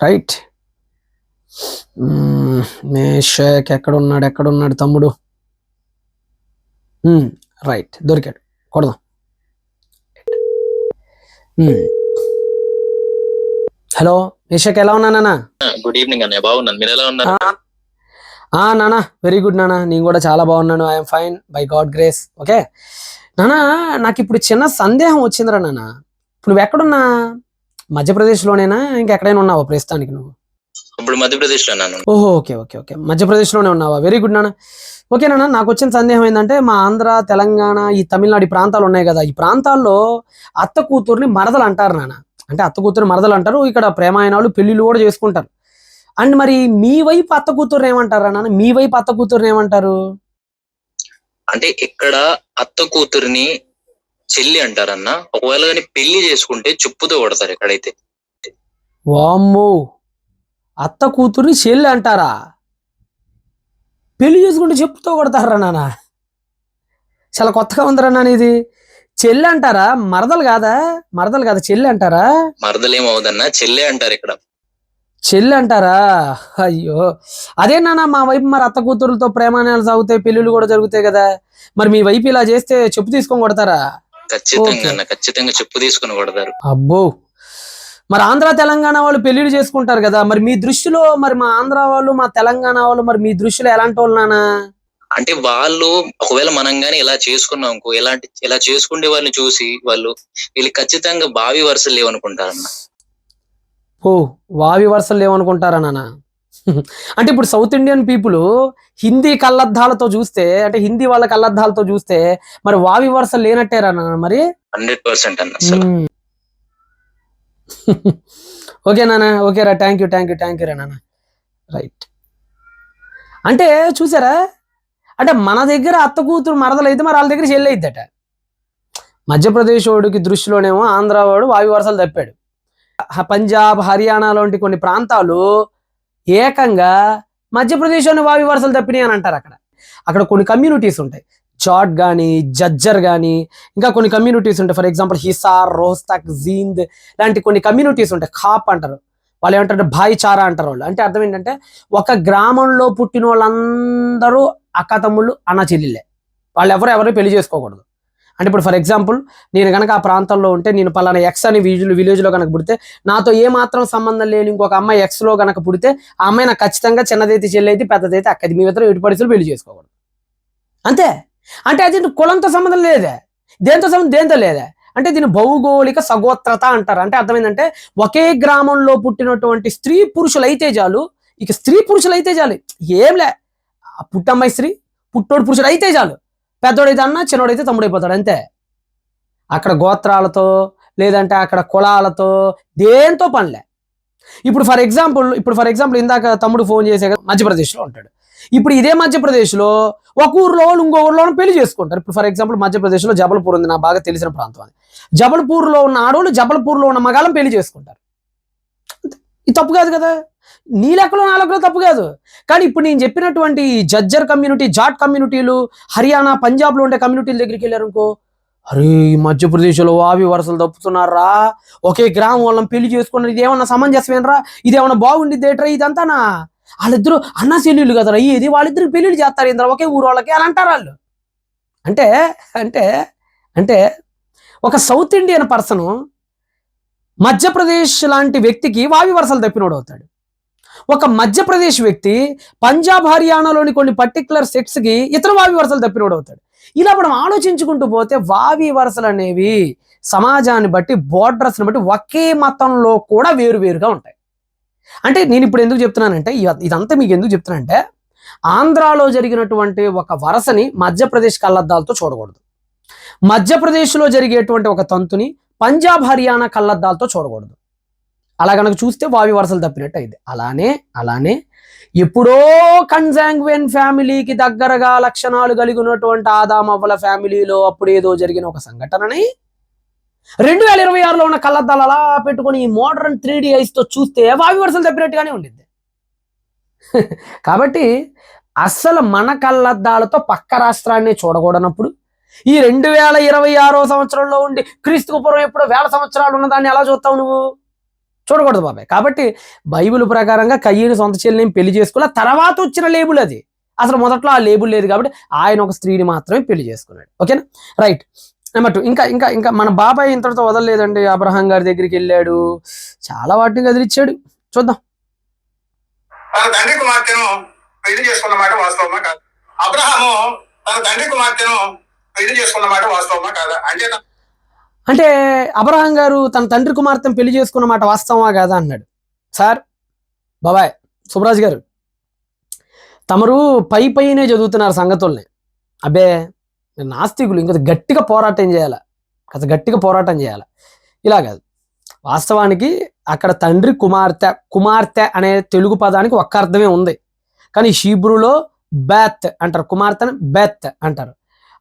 [SPEAKER 1] రైట్, మేషక్ ఎక్కడున్నాడు తమ్ముడు? రైట్, దొరికాడు, కొడదాం. హలో మేషక్, ఎలా ఉన్నా నాన్న?
[SPEAKER 3] గుడ్ ఈవినింగ్ అన్నయ్య, బాగున్నాను. మీరు ఎలా ఉన్నారు?
[SPEAKER 1] నానా వెరీ గుడ్ నానా, నేను కూడా చాలా బాగున్నాను. I'm fine by God grace. Okay నానా, నాకు ఇప్పుడు చిన్న సందేహం వచ్చిందిరా నాన్న. ఇప్పుడు నువ్వు ఎక్కడున్నా? మధ్యప్రదేశ్లోనేనా ఇంకెక్కడైనా ఉన్నావా ప్రస్తుతానికి నువ్వు?
[SPEAKER 3] ఇప్పుడు మధ్యప్రదేశ్ లో ఉన్నాను.
[SPEAKER 1] ఓహో, ఓకే ఓకే ఓకే, మధ్యప్రదేశ్లోనే ఉన్నావా? వెరీ గుడ్ నాన్న. ఓకే నాన్న, నాకు వచ్చిన సందేహం ఏంటంటే మా ఆంధ్ర తెలంగాణ ఈ తమిళనాడు ఈ ప్రాంతాలు ఉన్నాయి కదా, ఈ ప్రాంతాల్లో అత్త కూతుర్ని మరదలు అంటారు నాన్న. అంటే అత్త కూతుర్ని మరదలు అంటారు. ఇక్కడ ప్రేమాయణాలు పెళ్లిళ్ళు కూడా చేసుకుంటారు. అండ్ మరి మీ వైపు అత్త కూతుర్ని ఏమంటారా నాన్న? మీ వైపు అత్త కూతుర్ని ఏమంటారు?
[SPEAKER 3] అంటే ఇక్కడ అత్త కూతురిని చెల్లి అంటారన్న. ఒకవేళ కానీ పెళ్లి చేసుకుంటే చెప్పుతో కొడతారు ఎక్కడైతే.
[SPEAKER 1] వామ్మో, అత్త కూతుర్ని చెల్లి అంటారా? పెళ్లి చేసుకుంటే చెప్పుతో కొడతారా నాన్న? చాలా కొత్తగా ఉందిరా నాన్న ఇది. చెల్లి అంటారా, మరదలు కాదా? చెల్లి అంటారా?
[SPEAKER 3] మరదలేమవుదన్నా, చెల్లె అంటారు ఇక్కడ.
[SPEAKER 1] చెల్లి అంటారా? అయ్యో, అదే నాన్న మా వైపు మరి అత్త కూతురులతో ప్రేమాయణాలు సాగుతాయి, పెళ్ళిళ్ళు కూడా జరుగుతాయి కదా. మరి మీ వైపు ఇలా చేస్తే చెప్పు తీసుకొని కొడతారా?
[SPEAKER 3] ఖచ్చితంగా చెప్పు తీసుకొని కొడతారు.
[SPEAKER 1] అబ్బో, మరి ఆంధ్ర తెలంగాణ వాళ్ళు పెళ్లిళ్ళు చేసుకుంటారు కదా, మరి మీ దృష్టిలో మరి మా ఆంధ్ర వాళ్ళు మా తెలంగాణ వాళ్ళు మరి మీ దృష్టిలో ఎలాంటి వాళ్ళు నాన్న?
[SPEAKER 3] అంటే వాళ్ళు ఒకవేళ మనం గానీ ఇలా చేసుకున్నాం అనుకో, ఇలా చేసుకునే వాళ్ళని చూసి వీళ్ళు ఖచ్చితంగా బావి వరుసలు లేవనుకుంటారన్న.
[SPEAKER 1] ఓ, వావి వరుసలు లేవనుకుంటారా నాన్న? అంటే ఇప్పుడు సౌత్ ఇండియన్ పీపుల్ హిందీ కళ్ళద్దాలతో చూస్తే, అంటే హిందీ వాళ్ళ కళ్ళద్దాలతో చూస్తే మరి వావి వరుసలు లేనట్టేరా నాన్న మరి?
[SPEAKER 3] 100% అన్న అసలు.
[SPEAKER 1] ఓకే నాన్న, ఓకే రా, థ్యాంక్ యూ రా నాన్న. రైట్, అంటే చూసారా, అంటే మన దగ్గర అత్త కూతురు మరదలు అయితే మరి వాళ్ళ దగ్గర చెల్లి అయిద్దట. మధ్యప్రదేశ్ వాడికి దృష్టిలోనేమో ఆంధ్ర వాడు వావి వరుసలు తప్పాడు. పంజాబ్ హర్యానా లాంటి కొన్ని ప్రాంతాలు ఏకంగా మధ్యప్రదేశ్లోని వావి వరుసలు తప్పినాయి అని అంటారు. అక్కడ కొన్ని కమ్యూనిటీస్ ఉంటాయి, జాట్ కానీ జజ్జర్ కానీ ఇంకా కొన్ని కమ్యూనిటీస్ ఉంటాయి. ఫర్ ఎగ్జాంపుల్ హిసార్, రోహ్తక్, జీంద్ లాంటి కొన్ని కమ్యూనిటీస్ ఉంటాయి. ఖాప్ అంటారు వాళ్ళు, ఏమంటారు భాయిచారా అంటారు వాళ్ళు. అంటే అర్థం ఏంటంటే ఒక గ్రామంలో పుట్టిన వాళ్ళందరూ అక్క తమ్ముళ్ళు అన్న చెల్లెళ్ళే, వాళ్ళు ఎవరు పెళ్లి చేసుకోకూడదు. అంటే ఇప్పుడు ఫర్ ఎగ్జాంపుల్ నేను కనుక ఆ ప్రాంతంలో ఉంటే, నేను పలానా ఎక్స్ అని విలేజ్లో కనుక పుడితే, నాతో ఏ మాత్రం సంబంధం లేని ఇంకొక అమ్మాయి ఎక్స్లో కనుక పుడితే, ఆ అమ్మాయి నాకు ఖచ్చితంగా చిన్నదైతే చెల్లైతే పెద్దదైతే అక్కది, మీ ఇద్దరు ఎటు పరిస్థితులు పెళ్లి చేసుకోకూడదు. అంతే. అంటే అది కులంతో సంబంధం లేదే, దేంతో లేదే. అంటే దీన్ని భౌగోళిక సగోత్రత అంటారు. అంటే అర్థమైందంటే ఒకే గ్రామంలో పుట్టినటువంటి స్త్రీ పురుషులు అయితే చాలు, ఏంలే పుట్టమ్మాయి స్త్రీ పుట్టోడు పురుషుడు అయితే చాలు, పెద్దోడైతే అన్న, చిన్నోడైతే తమ్ముడైపోతాడు, అంతే. అక్కడ గోత్రాలతో లేదంటే అక్కడ కులాలతో దేంతో పనిలే. ఇప్పుడు ఫర్ ఎగ్జాంపుల్ ఇందాక తమ్ముడు ఫోన్ చేసే కదా, మధ్యప్రదేశ్లో ఉంటాడు. ఇప్పుడు ఇదే మధ్యప్రదేశ్లో ఒక ఊర్లో వాళ్ళు ఇంకో ఊర్లో పెళ్లి చేసుకుంటారు. ఇప్పుడు ఫర్ ఎగ్జాంపుల్ మధ్యప్రదేశ్లో జబల్పూర్ ఉంది, నాకు బాగా తెలిసిన ప్రాంతం అది. జబల్పూర్లో ఉన్న ఆడవాళ్ళు జబల్పూర్లో ఉన్న మగాళ్ళని పెళ్లి చేసుకుంటారు. ఇది తప్పు కాదు కదా, నీ లెక్కలో నా లెక్కలో తప్పు కాదు. కానీ ఇప్పుడు నేను చెప్పినటువంటి జజ్జర్ కమ్యూనిటీ, జాట్ కమ్యూనిటీలు, హర్యానా పంజాబ్లో ఉండే కమ్యూనిటీల దగ్గరికి వెళ్ళారు అనుకో, అరే ఈ మధ్యప్రదేశ్లో వావి వరుసలు తప్పుతున్నారా, ఒకే గ్రామం వాళ్ళని పెళ్లి చేసుకున్నారు, ఇదేమన్నా సమంజసమేనరా, ఇదేమన్నా బాగుండిద్దేట్రా, ఇదంతానా వాళ్ళిద్దరు అన్న చెల్లెళ్ళు కదరా, ఇది వాళ్ళిద్దరికి పెళ్లిళ్ళు చేస్తారు ఇంద్ర ఒకే ఊరు వాళ్ళకి అని అంటారు వాళ్ళు. అంటే అంటే అంటే ఒక సౌత్ ఇండియన్ పర్సన్ మధ్యప్రదేశ్ లాంటి వ్యక్తికి వావి వరుసలు తప్పినోడు అవుతాడు. ఒక మధ్యప్రదేశ్ వ్యక్తి పంజాబ్ హర్యానాలోని కొన్ని పర్టికులర్ సెక్స్కి ఇతర వావి వరుసలు తప్పినోడు అవుతాడు. ఇలా మనం ఆలోచించుకుంటూ పోతే వావి వరుసలు అనేవి సమాజాన్ని బట్టి, బోర్డర్స్ని బట్టి ఒకే మతంలో కూడా వేరువేరుగా ఉంటాయి. అంటే నేను ఇప్పుడు ఎందుకు చెప్తున్నానంటే, ఇదంతా మీకు ఎందుకు చెప్తున్నానంటే, ఆంధ్రాలో జరిగినటువంటి ఒక వరసని మధ్యప్రదేశ్ కళ్ళద్దాలతో చూడకూడదు. మధ్యప్రదేశ్లో జరిగేటువంటి ఒక తంతుని పంజాబ్ హర్యానా కళ్ళద్దాలతో చూడకూడదు. అలా కనుక చూస్తే వావి వరసలు తప్పినట్టు అయింది. అలానే ఎప్పుడో కన్జాంగ్వెన్ ఫ్యామిలీకి దగ్గరగా లక్షణాలు కలిగి ఉన్నటువంటి ఆదాం అవ్వల ఫ్యామిలీలో అప్పుడేదో జరిగిన ఒక సంఘటనని 2026లో ఉన్న కళ్ళద్దాలు అలా పెట్టుకొని ఈ మోడర్న్ 3D ఐస్తో చూస్తే వావి వరసలు తప్పినట్టుగానే ఉండిద్ది. కాబట్టి అస్సలు మన కళ్ళద్దాలతో పక్క రాష్ట్రాన్ని చూడకూడనప్పుడు ఈ 2026 సంవత్సరంలో ఉండి క్రీస్తుకు పూర్వం ఎప్పుడో 1000 సంవత్సరాలు ఉన్నదాన్ని ఎలా చూస్తావు నువ్వు? చూడకూడదు బాబాయ్. కాబట్టి బైబిల్ ప్రకారంగా కయ్యను సొంత చెల్లిని పెళ్లి చేసుకోలే, తర్వాత వచ్చిన లేబుల్ అది. అసలు మొదట్లో ఆ లేబుల్ లేదు కాబట్టి ఆయన ఒక స్త్రీని మాత్రమే పెళ్లి చేసుకున్నాడు. ఓకేనా, రైట్. నెంబర్ 2, ఇంకా మన బాబాయ్ ఇంతటితో వదలలేదండి. అబ్రహాం గారి దగ్గరికి వెళ్ళాడు, చాలా వాటిని కదిలిచ్చాడు. చూద్దాం.
[SPEAKER 2] తన తండ్రి కుమార్తెను పెళ్లి చేసుకున్న మాట వాస్తవమా కాదు? అబ్రహాము తన తండ్రి కుమార్తెను పెళ్లి చేసుకున్న మాట వాస్తవమా కాదా?
[SPEAKER 1] అంటే అబ్రహాం గారు తన తండ్రి కుమార్తెను పెళ్లి చేసుకున్న మాట వాస్తవమా కాదా అన్నాడు. సార్ బాబాయ్ సుబ్రాజ్ గారు, తమరు పైనే చదువుతున్నారు సంగతుల్ని. అబ్బే నాస్తికులు ఇంకొక గట్టిగా పోరాటం చేయాలి, గట్టిగా పోరాటం చేయాలి. ఇలా కాదు, వాస్తవానికి అక్కడ తండ్రి కుమార్తె అనే తెలుగు పదానికి ఒక్క అర్థమే ఉంది, కానీ హీబ్రూలో బెత్ అంటారు, కుమార్తెను బెత్ అంటారు.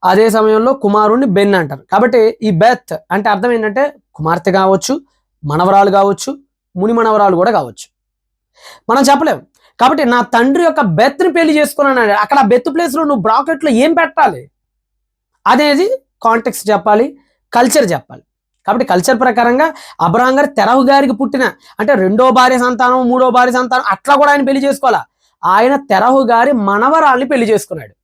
[SPEAKER 1] అదే సమయంలో కుమారుణ్ణి బెన్ అంటారు. కాబట్టి ఈ బెత్ అంటే అర్థం ఏంటంటే కుమార్తె కావచ్చు, మనవరాలు కావచ్చు, ముని మనవరాలు కూడా కావచ్చు, మనం చెప్పలేము. కాబట్టి నా తండ్రి యొక్క బెత్ని పెళ్లి చేసుకున్నాను. అక్కడ బెత్ ప్లేస్లో నువ్వు బ్రాకెట్లో ఏం పెట్టాలి అనేది కాంటెక్స్ట్ చెప్పాలి, కల్చర్ చెప్పాలి. కాబట్టి కల్చర్ ప్రకారంగా అబ్రహాం గారు తెరహు గారికి పుట్టిన, అంటే 2వ భార్య సంతానం 3వ భార్య సంతానం అట్లా కూడా ఆయన పెళ్లి చేసుకోవాలా. ఆయన తెరహు గారి మనవరాల్ని పెళ్లి చేసుకున్నాడు.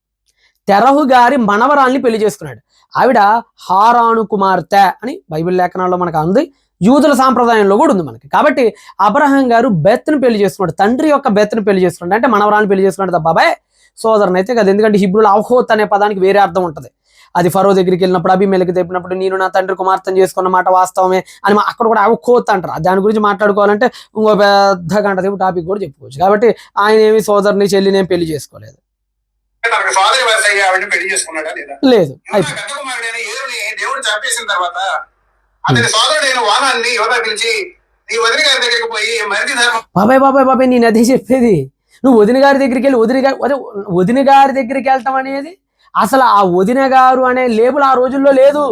[SPEAKER 1] ఆవిడ హారాను కుమార్తె అని బైబిల్ లేఖనాల్లో మనకు ఉంది, యూదుల సాంప్రదాయంలో కూడా ఉంది మనకి. కాబట్టి అబ్రహాం గారు బెత్ని పెళ్లి చేసుకున్నాడు, తండ్రి యొక్క బెత్ని పెళ్లి చేసుకున్నాడు, అంటే మనవరాన్ని పెళ్లి చేసుకున్నాడు బాబాయ్, సోదరుని అయితే కదా. ఎందుకంటే హిబ్రూలో అవహోత్ అనే పదానికి వేరే అర్థం ఉంటుంది. అది ఫరో దగ్గరికి వెళ్ళినప్పుడు, అబీమెలెకు చెప్పినప్పుడు నేను నా తండ్రి కుమార్తెను చేసుకున్న మాట వాస్తవమే అని అక్కడ కూడా అవహోత్ అంటారు. దాని గురించి మాట్లాడుకోవాలంటే ఇంకో పెద్ద గంట సేపు టాపిక్ కూడా చెప్పుకోవచ్చు. కాబట్టి ఆయన ఏమి సోదరుని చెల్లిని పెళ్లి చేసుకోలేదు.
[SPEAKER 2] తనకు సోదరి వరుస అయ్యి ఆవిడని పెళ్లి చేసుకున్నాడా లేదా?
[SPEAKER 1] లేదు.
[SPEAKER 2] పెద్ద కుమారుడైన ఏరుని దేవుడు చంపేసిన తర్వాత అతని సోదరుడైన వానాన్ని యోధ పిలిచి నీ వదిన గారి దగ్గరికి పోయి మరిది ధర్మం.
[SPEAKER 1] బాబాయ్ నేను అదే చెప్పేది. నువ్వు వదిన గారి దగ్గరికి వెళ్ళి వదిన గారి దగ్గరికి వెళ్తాం అనేది, అసలు ఆ వదిన గారు అనే లేబుల్ ఆ రోజుల్లో లేదు.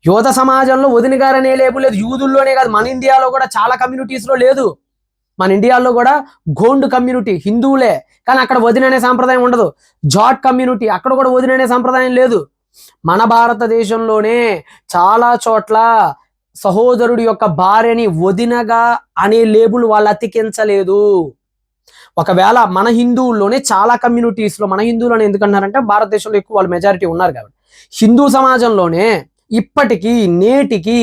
[SPEAKER 1] యోధ సమాజంలో వదిన గారు అనే లేబుల్ లేదు. యూదుల్లోనే కాదు, మన ఇండియాలో కూడా చాలా కమ్యూనిటీస్లో లేదు. మన ఇండియాలో కూడా గోండ్ కమ్యూనిటీ హిందువులే, కానీ అక్కడ వదిన అనే సాంప్రదాయం ఉండదు. జాట్ కమ్యూనిటీ, అక్కడ కూడా వదిన అనే సాంప్రదాయం లేదు. మన భారతదేశంలోనే చాలా చోట్ల సహోదరుడి యొక్క భార్యని వదినగా అనే లేబుల్ వాళ్ళు అతికించలేదు. ఒకవేళ మన హిందువుల్లోనే చాలా కమ్యూనిటీస్లో, మన హిందువులను ఎందుకన్నారంటే భారతదేశంలో ఎక్కువ వాళ్ళు మెజారిటీ ఉన్నారు కాబట్టి, హిందూ సమాజంలోనే ఇప్పటికీ నేటికి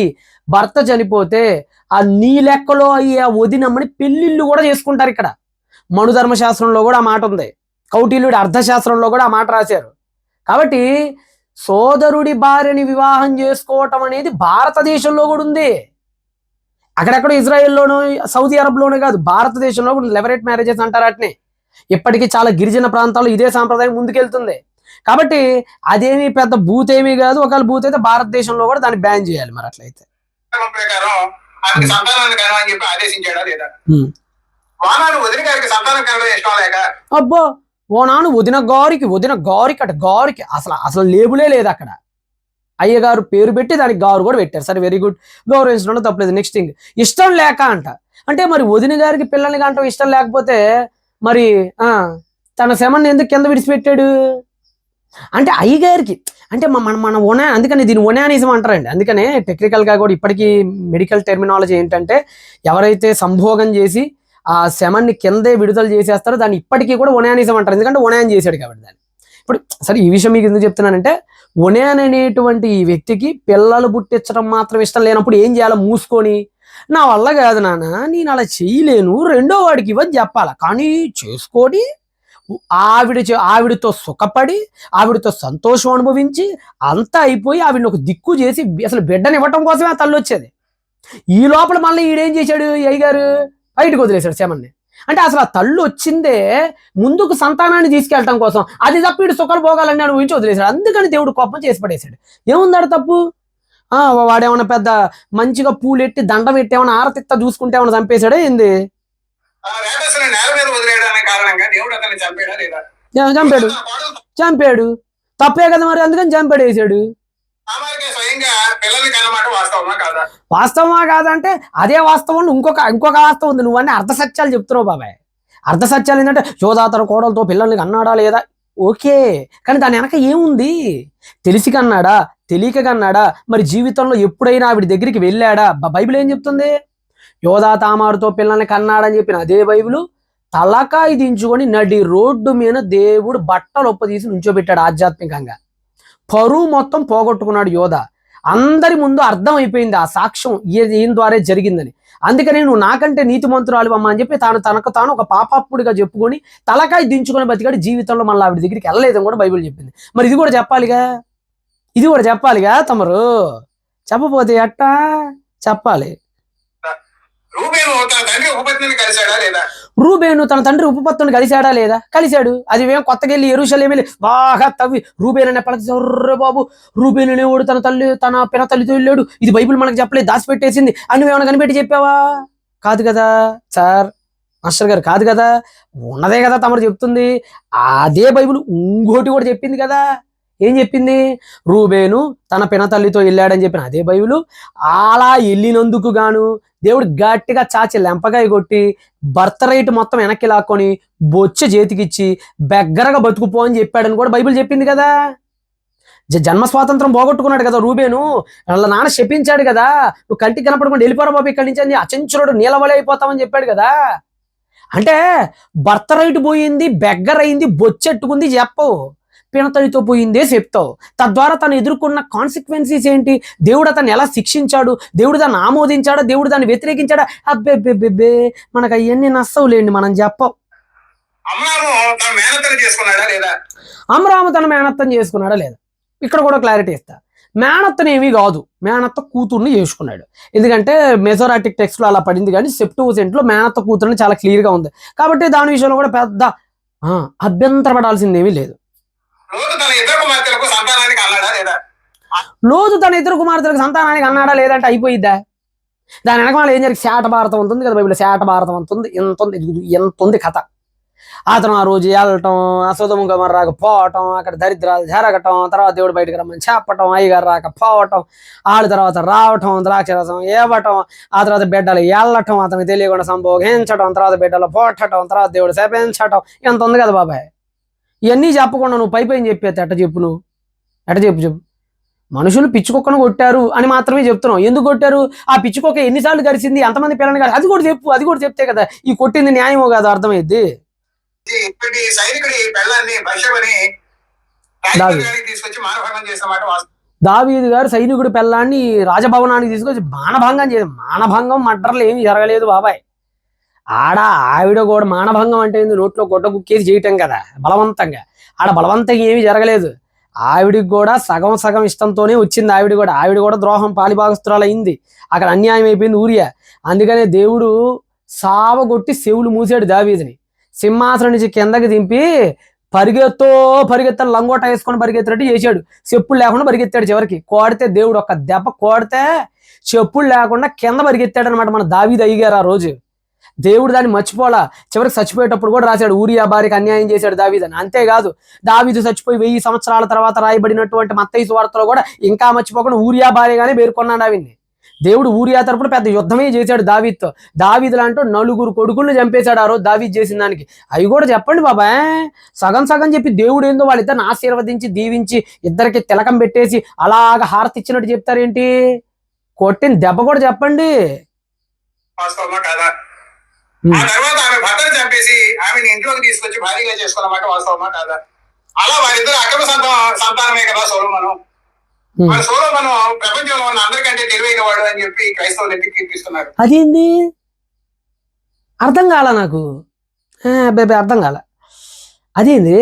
[SPEAKER 1] భర్త చనిపోతే ఆ నీ లెక్కలో అయ్యే వదినమ్మని పెళ్లిళ్ళు కూడా చేసుకుంటారు. ఇక్కడ మనుధర్మశాస్త్రంలో కూడా ఆ మాట ఉంది, కౌటిల్యుడి అర్థశాస్త్రంలో కూడా ఆ మాట రాశారు. కాబట్టి సోదరుడి భార్యని వివాహం చేసుకోవటం అనేది భారతదేశంలో కూడా ఉంది. అక్కడెక్కడ ఇజ్రాయెల్లోనూ సౌదీ అరబ్లోనే కాదు, భారతదేశంలో కూడా లెవరేట్ మ్యారేజెస్ అంటారు. అట్నే ఇప్పటికీ చాలా గిరిజన ప్రాంతాల్లో ఇదే సాంప్రదాయం ముందుకెళ్తుంది. కాబట్టి అదేమీ పెద్ద భూతేమీ కాదు. ఒకవేళ భూత అయితే భారతదేశంలో కూడా దాన్ని బ్యాన్ చేయాలి. మరి అట్లయితే
[SPEAKER 2] ప్రకారం ఆమెకి సంతానాన్ని కనమని చెప్పి ఆదేశించాడా లేదా? వానాను వదిన గారికి సంతానం కనడం ఇష్టం లేక
[SPEAKER 1] అబ్బో ఓనాను వదిన గారికి అసలు లేబులే లేదు అక్కడ. అయ్యగారు పేరు పెట్టి దానికి గారు కూడా పెట్టారు. సరే, వెరీ గుడ్, గౌరవించడంలో తప్పలేదు. నెక్స్ట్ థింగ్, ఇష్టం లేక అంటే మరి వదిన గారికి పిల్లల్ని కంటే ఇష్టం లేకపోతే మరి తన శమన్ని ఎందుకు కింద విడిచిపెట్టాడు అంటే అయ్యగారికి అంటే మన ఒనా, అందుకని దీన్ని ఒనానిజం అంటారండి. అందుకనే టెక్నికల్గా కూడా ఇప్పటికీ మెడికల్ టెర్మినాలజీ ఏంటంటే ఎవరైతే సంభోగం చేసి ఆ శమన్ని కిందే విడుదల చేసేస్తారో దాన్ని ఇప్పటికీ కూడా ఒనానిజం అంటారు. ఎందుకంటే ఒనాన్ చేశాడు కాబట్టి దాన్ని. ఇప్పుడు సరే, ఈ విషయం మీకు ఎందుకు చెప్తున్నానంటే, ఒనాన్ అనేటువంటి ఈ వ్యక్తికి పిల్లలు పుట్టించడం మాత్రం ఇష్టం లేనప్పుడు ఏం చేయాలో మూసుకొని, నా వల్ల కాదు నాన్న, నేను అలా చేయలేను, రెండో వాడికి ఇవ్వని చెప్పాలా. కానీ చేసుకొని ఆవిడతో సుఖపడి ఆవిడతో సంతోషం అనుభవించి అంతా అయిపోయి ఆవిడని ఒక దిక్కు చేసి అసలు బిడ్డని ఇవ్వటం కోసమే ఆ తల్లి వచ్చేది. ఈ లోపల మళ్ళీ ఈడేం చేశాడు, అయ్యగారు బయటకు వదిలేశాడు శమన్ని. అంటే అసలు ఆ తల్లి వచ్చిందే ముందుకు సంతానాన్ని తీసుకెళ్ళటం కోసం, అది తప్ప వీడు సుఖాలు పోగాలని ఊహించి వదిలేశాడు. అందుకని దేవుడు కోపం చేసి పడేశాడు. ఏముందాడు తప్పు? వాడేమన్నా పెద్ద మంచిగా పూలెట్టి దండం పెట్టి ఏమన్నా ఆరతిత్త చూసుకుంటే ఏమన్నా చంపేశాడా ఏంది?
[SPEAKER 2] రేటస్సుని నేల మీద వదిలేయడానికి కారణంగా దేవుడు అతన్ని చంపాడా లేదా?
[SPEAKER 1] చంపాడు. చంపాడు, తప్పే కదా మరి, అందుకని చంపాడేసాడు.
[SPEAKER 2] సామాజిక స్వయంగా పిల్లల్ని కన్నమాట వాస్తవమా కాదా?
[SPEAKER 1] వాస్తవమా కాదంటే అదే వాస్తవం. ఇంకొక వాస్తవం ఉంది. నువ్వు అన్నీ అర్ధ సత్యాలు చెప్తున్నావు బాబాయ్. అర్ధ సత్యాలు ఏంటంటే యోధా తన కోడలతో పిల్లల్ని కన్నాడా లేదా, ఓకే, కానీ దాని వెనక ఏముంది? తెలిసి కన్నాడా, తెలియక కన్నాడా, మరి జీవితంలో ఎప్పుడైనా ఆవిడ దగ్గరికి వెళ్ళాడా? బైబిల్ ఏం చెప్తుంది? యోధా తామారుతో పిల్లల్ని కన్నాడని చెప్పిన అదే బైబిల్ తలకాయ దించుకొని నడి రోడ్డు మీద దేవుడు బట్టలు ఒప్పదీసి నుంచోబెట్టాడు. ఆధ్యాత్మికంగా పరువు మొత్తం పోగొట్టుకున్నాడు యోధ. అందరి ముందు అర్థం అయిపోయింది ఆ సాక్ష్యం ఈయన ద్వారా జరిగిందని. అందుకని నువ్వు నాకంటే నీతిమంతురాలు అమ్మ అని చెప్పి తనకు తాను ఒక పాపాప్పుడిగా చెప్పుకొని తలకాయ దించుకొని బతికాడు. జీవితంలో మళ్ళీ ఆవిడ దగ్గరికి వెళ్ళలేదని కూడా బైబిల్ చెప్పింది. మరి ఇది కూడా చెప్పాలిగా తమరు. చెప్పపోతే ఎట్టా? చెప్పాలి.
[SPEAKER 2] రూబేను తన తండ్రి ఉపపత్నిని కలిశాడా లేదా?
[SPEAKER 1] రూబేను తన తండ్రి ఉపపత్తుని కలిశాడా లేదా? కలిశాడు. అది మేము కొత్తగా వెళ్ళి యెరూషలేము వెళ్ళి బాగా తవ్వి రూబేను అనే పలక బాబు, రూబేను అనేవాడు తన పిన తల్లితో వెళ్ళాడు, ఇది బైబిల్ మనకు చెప్పలేదు, దాచిపెట్టేసింది అని నువ్వేమైనా కనిపెట్టి చెప్పావా? కాదు కదా సార్, మాస్టర్ గారు, కాదు కదా, ఉన్నదే కదా తమరు చెప్తుంది. అదే బైబిల్ ఇంకోటి కూడా చెప్పింది కదా. ఏం చెప్పింది? రూబేను తన పినతల్లితో వెళ్ళాడని చెప్పిన అదే బైబిలు అలా వెళ్ళినందుకు గాను దేవుడు గట్టిగా చాచి లెంపకాయ కొట్టి బర్త్ రైట్ మొత్తం వెనక్కి లాక్కొని బొచ్చ చేతికిచ్చి బెగ్గరగా బతుకుపో అని చెప్పాడని కూడా బైబిల్ చెప్పింది కదా. జన్మ స్వాతంత్రం పోగొట్టుకున్నాడు కదా రూబేను. వాళ్ళ నాన్న శపించాడు కదా, నువ్వు కంటికి కనపడకుండా వెళ్ళిపోరా బాబు ఇక్కడి నుంచి, అచంచురుడు నీలవలే అయిపోతామని చెప్పాడు కదా. అంటే బర్త్ రైట్ పోయింది, బెగ్గరైంది, బొచ్చెట్టుకుంది చెప్పవు, పినతలితో పోయిందే చెప్తావు. తద్వారా తను ఎదుర్కొన్న కాన్సిక్వెన్సీస్ ఏంటి, దేవుడు అతన్ని ఎలా శిక్షించాడు, దేవుడు దాన్ని ఆమోదించాడా, దేవుడు దాన్ని వ్యతిరేకించాడా, అబ్బే మనకు అవన్నీ నష్టవులేండి, మనం చెప్పం.
[SPEAKER 2] అమ్రాము తన మేనత్తను చేసుకున్నాడా లేదా?
[SPEAKER 1] అమ్రాము తన మేనత్తను చేసుకున్నాడా లేదా? ఇక్కడ కూడా క్లారిటీ ఇస్తా. మేనత్తనేమీ కాదు, మేనత్త కూతుర్ని చేసుకున్నాడు. ఎందుకంటే మెజోరాటిక్ టెక్స్ట్లో అలా పడింది, కానీ సెప్టువజెంట్లో మేనత్త కూతుర్ని చాలా క్లియర్గా ఉంది. కాబట్టి దాని విషయంలో కూడా పెద్ద అభ్యంతరపడాల్సిందేమీ లేదు.
[SPEAKER 2] లోతు తన ఇద్దరు కుమార్తెలకు సంతానానికి అన్నాడా లేదా?
[SPEAKER 1] లోతు తన ఇద్దరు కుమార్తెలకు సంతానానికి అన్నాడా లేదంటే అయిపోయిద్దా? దాని వెనక ఏం జరిగి శాట భారతం ఉంటుంది కదా బైబిల్, శాట భారతం అంతుంది, ఎంత ఉంది కథ. అతను ఆ రోజు వెళ్ళటం, సొదొమ గొమొర్రా రాక పోవటం, అక్కడ దరిద్రాలు జరగటం, తర్వాత దేవుడు బయటకు రమ్మని చెప్పటం, అయ్యగారు రాక పోవటం, వాళ్ళ తర్వాత రావటం, ద్రాక్షరసం ఏవటం, ఆ తర్వాత బిడ్డలు వెళ్ళటం, అతనికి తెలియకుండా సంభోగించడం, తర్వాత బిడ్డలు పోట్టడం, తర్వాత దేవుడు శపించటం, ఎంత ఉంది కదా బాబాయ్. ఇవన్నీ చెప్పకుండా నువ్వు పైపైన చెప్పేది ఎట్ట చెప్పు? నువ్వు ఎట్ట చెప్పు? మనుషులు పిచ్చుకొక్కను కొట్టారు అని మాత్రమే చెప్తున్నావు. ఎందుకు కొట్టారు? ఆ పిచ్చుకొక్క ఎన్నిసార్లు గడిచింది, ఎంతమంది పిల్లల్ని గడి, అది కూడా చెప్పు. అది కూడా చెప్తే కదా ఈ కొట్టింది న్యాయమో కాదు అర్థమైద్ది.
[SPEAKER 2] ఇప్పటి సైనికుడి పెళ్ళాన్ని బషబని తీసుకొచ్చి మానభంగం చేసిన మాట వాస్తవం.
[SPEAKER 1] దావీదు గారు సైనికుడి పెళ్ళాన్ని రాజభవనానికి తీసుకొచ్చి మానభంగం చేసి, మానభంగం మర్డర్లు ఏమి జరగలేదు బాబాయ్. ఆవిడ కూడా మానభంగం అంటే నోట్లో గొడ్డ కుక్కేసి చేయటం కదా బలవంతంగా. బలవంతంగా ఏమీ జరగలేదు. ఆవిడికి కూడా సగం ఇష్టంతోనే వచ్చింది. ఆవిడ కూడా ద్రోహం పాలిభాగస్తురాలు అయింది. అక్కడ అన్యాయం అయిపోయింది ఊరియా. అందుకనే దేవుడు సావగొట్టి చెవులు మూసాడు దావీదుని. సింహాసనం నుంచి కిందకి దింపి పరిగెత్తని లంగోట వేసుకొని పరిగెత్తినట్టు చేశాడు. చెప్పులు లేకుండా పరిగెత్తాడు. చివరికి కోడితే దేవుడు ఒక దెబ్బ కోడితే చెప్పులు లేకుండా కింద పరిగెత్తాడు అనమాట మన దావీదు అయ్యగారు. ఆ రోజు దేవుడు దాన్ని మర్చిపోలా. చివరికి చచ్చిపోయేటప్పుడు కూడా రాశాడు ఊరియా భార్యకి అన్యాయం చేశాడు దావీదు అని. అంతేకాదు దావీదు చచ్చిపోయి 1000 సంవత్సరాల తర్వాత రాయబడినటువంటి మత్తయి సువార్తలో కూడా ఇంకా మర్చిపోకుండా ఊరియా భార్యగానే పేర్కొన్నాడు ఆవిడ్ని. దేవుడు ఊరియా తరపున పెద్ద యుద్ధమే చేశాడు దావీదుతో. దావీదు లాంటి 4 కొడుకులను చంపేశాడు ఆ రోజు దావీదు చేసిన దానికి. అవి కూడా చెప్పండి బాబాయ్. సగం చెప్పి దేవుడు ఏందో వాళ్ళిద్దరిని ఆశీర్వదించి దీవించి ఇద్దరికి తిలకం పెట్టేసి అలాగ హారతి ఇచ్చినట్టు చెప్తారేంటి? కొట్టిన దెబ్బ కూడా చెప్పండి.
[SPEAKER 2] ఆ తర్వాత ఆమె భర్తను చంపేసి ఆమెను ఇంట్లోకి తీసుకొచ్చి భారీగా చేసుకున్నమాట వాస్తవమా కాదా? అలా వారిద్దరు అక్రమ సంతానమే కదా సొలొమోను. సొలొమోను ప్రపంచంలో ఉన్న అందరికంటే తెలివైన వాడు అని చెప్పి క్రైస్తవులు ఎత్తి కీర్తిస్తున్నారు.
[SPEAKER 1] అదేంది అర్థం కాల నాకు. అర్థం కాల. అదేంది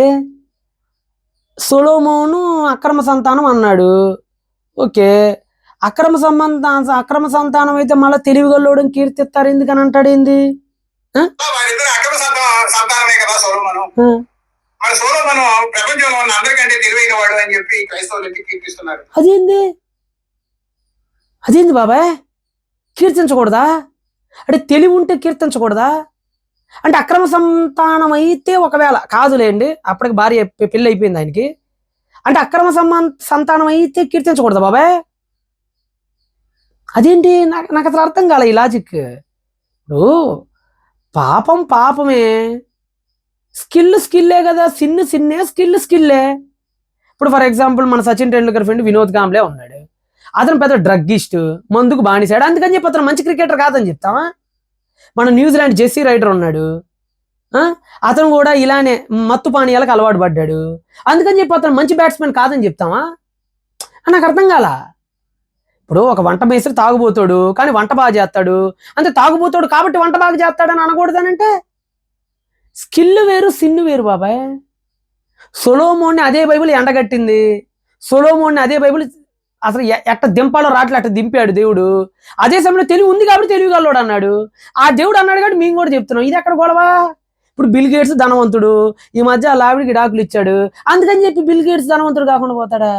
[SPEAKER 1] సొలొమోను అక్రమ సంతానం అన్నాడు. ఓకే, అక్రమ సంతానం అయితే మళ్ళీ తెలివిగల్లోడని కీర్తిస్తారు ఎందుకని అంటాడు ఏంది?
[SPEAKER 2] వారిద్దరు అక్రమ సంతానమే కదా సొలొమోను. మన సొలొమోను ప్రపంచంలో ఉన్న అందరికంటే తెలివైన వాడు అని చెప్పి క్రైస్తవులు ఎత్తి కీర్తిస్తున్నారు.
[SPEAKER 1] అదేంది బాబాయ్, కీర్తించకూడదా? అంటే తెలివి ఉంటే కీర్తించకూడదా? అంటే అక్రమ సంతానం అయితే ఒకవేళ కాదులేండి, అప్పటికి భార్య పెళ్ళి అయిపోయింది ఆయనకి. అంటే అక్రమ సంతానం అయితే కీర్తించకూడదా బాబాయ్? అదేంటి, నాకు అసలు అర్థం కాలే ఈ లాజిక్. ఇప్పుడు పాపం పాపమే, స్కిల్లే కదా, సిన్నే స్కిల్లే. ఇప్పుడు ఫర్ ఎగ్జాంపుల్ మన సచిన్ టెండూల్కర్ ఫ్రెండ్ వినోద్ కాంబ్లే ఉన్నాడు, అతను పెద్ద డ్రగ్గిస్ట్, మందుకు బానిసాడు, అందుకని చెప్పి అతను మంచి క్రికెటర్ కాదని చెప్తావా? మన న్యూజిలాండ్ జెస్సీ రైడర్ ఉన్నాడు, అతను కూడా ఇలానే మత్తు పానీయాలకు అలవాటు పడ్డాడు, అందుకని చెప్పి అతను మంచి బ్యాట్స్మెన్ కాదని చెప్తావా? నాకు అర్థం కాల. ఇప్పుడు ఒక వంట మేస్త్రి తాగుబోతాడు కానీ వంట బాగా చేస్తాడు, అంతే తాగుబోతాడు కాబట్టి వంట బాగా చేస్తాడని అనకూడదనంటే స్కిల్ వేరు సిన్ను వేరు బాబాయ్. సొలొమోన్ని అదే బైబిల్ ఎండగట్టింది, సొలొమోన్ని అదే బైబిల్ అసలు ఎట్ట దింపాలో రాట్లే అట్ట దింపాడు దేవుడు. అదే సమయంలో తెలివి ఉంది కాబట్టి తెలివిగల్లోడు అన్నాడు, ఆ దేవుడు అన్నాడు కాబట్టి మేము కూడా చెప్తున్నాం. ఇది ఎక్కడ గొడవ? ఇప్పుడు బిల్ గేట్స్ ధనవంతుడు, ఈ మధ్య ఆ లావిడికి డాకులు ఇచ్చాడు, అందుకని చెప్పి బిల్ గేట్స్ ధనవంతుడు కాకుండా పోతాడా?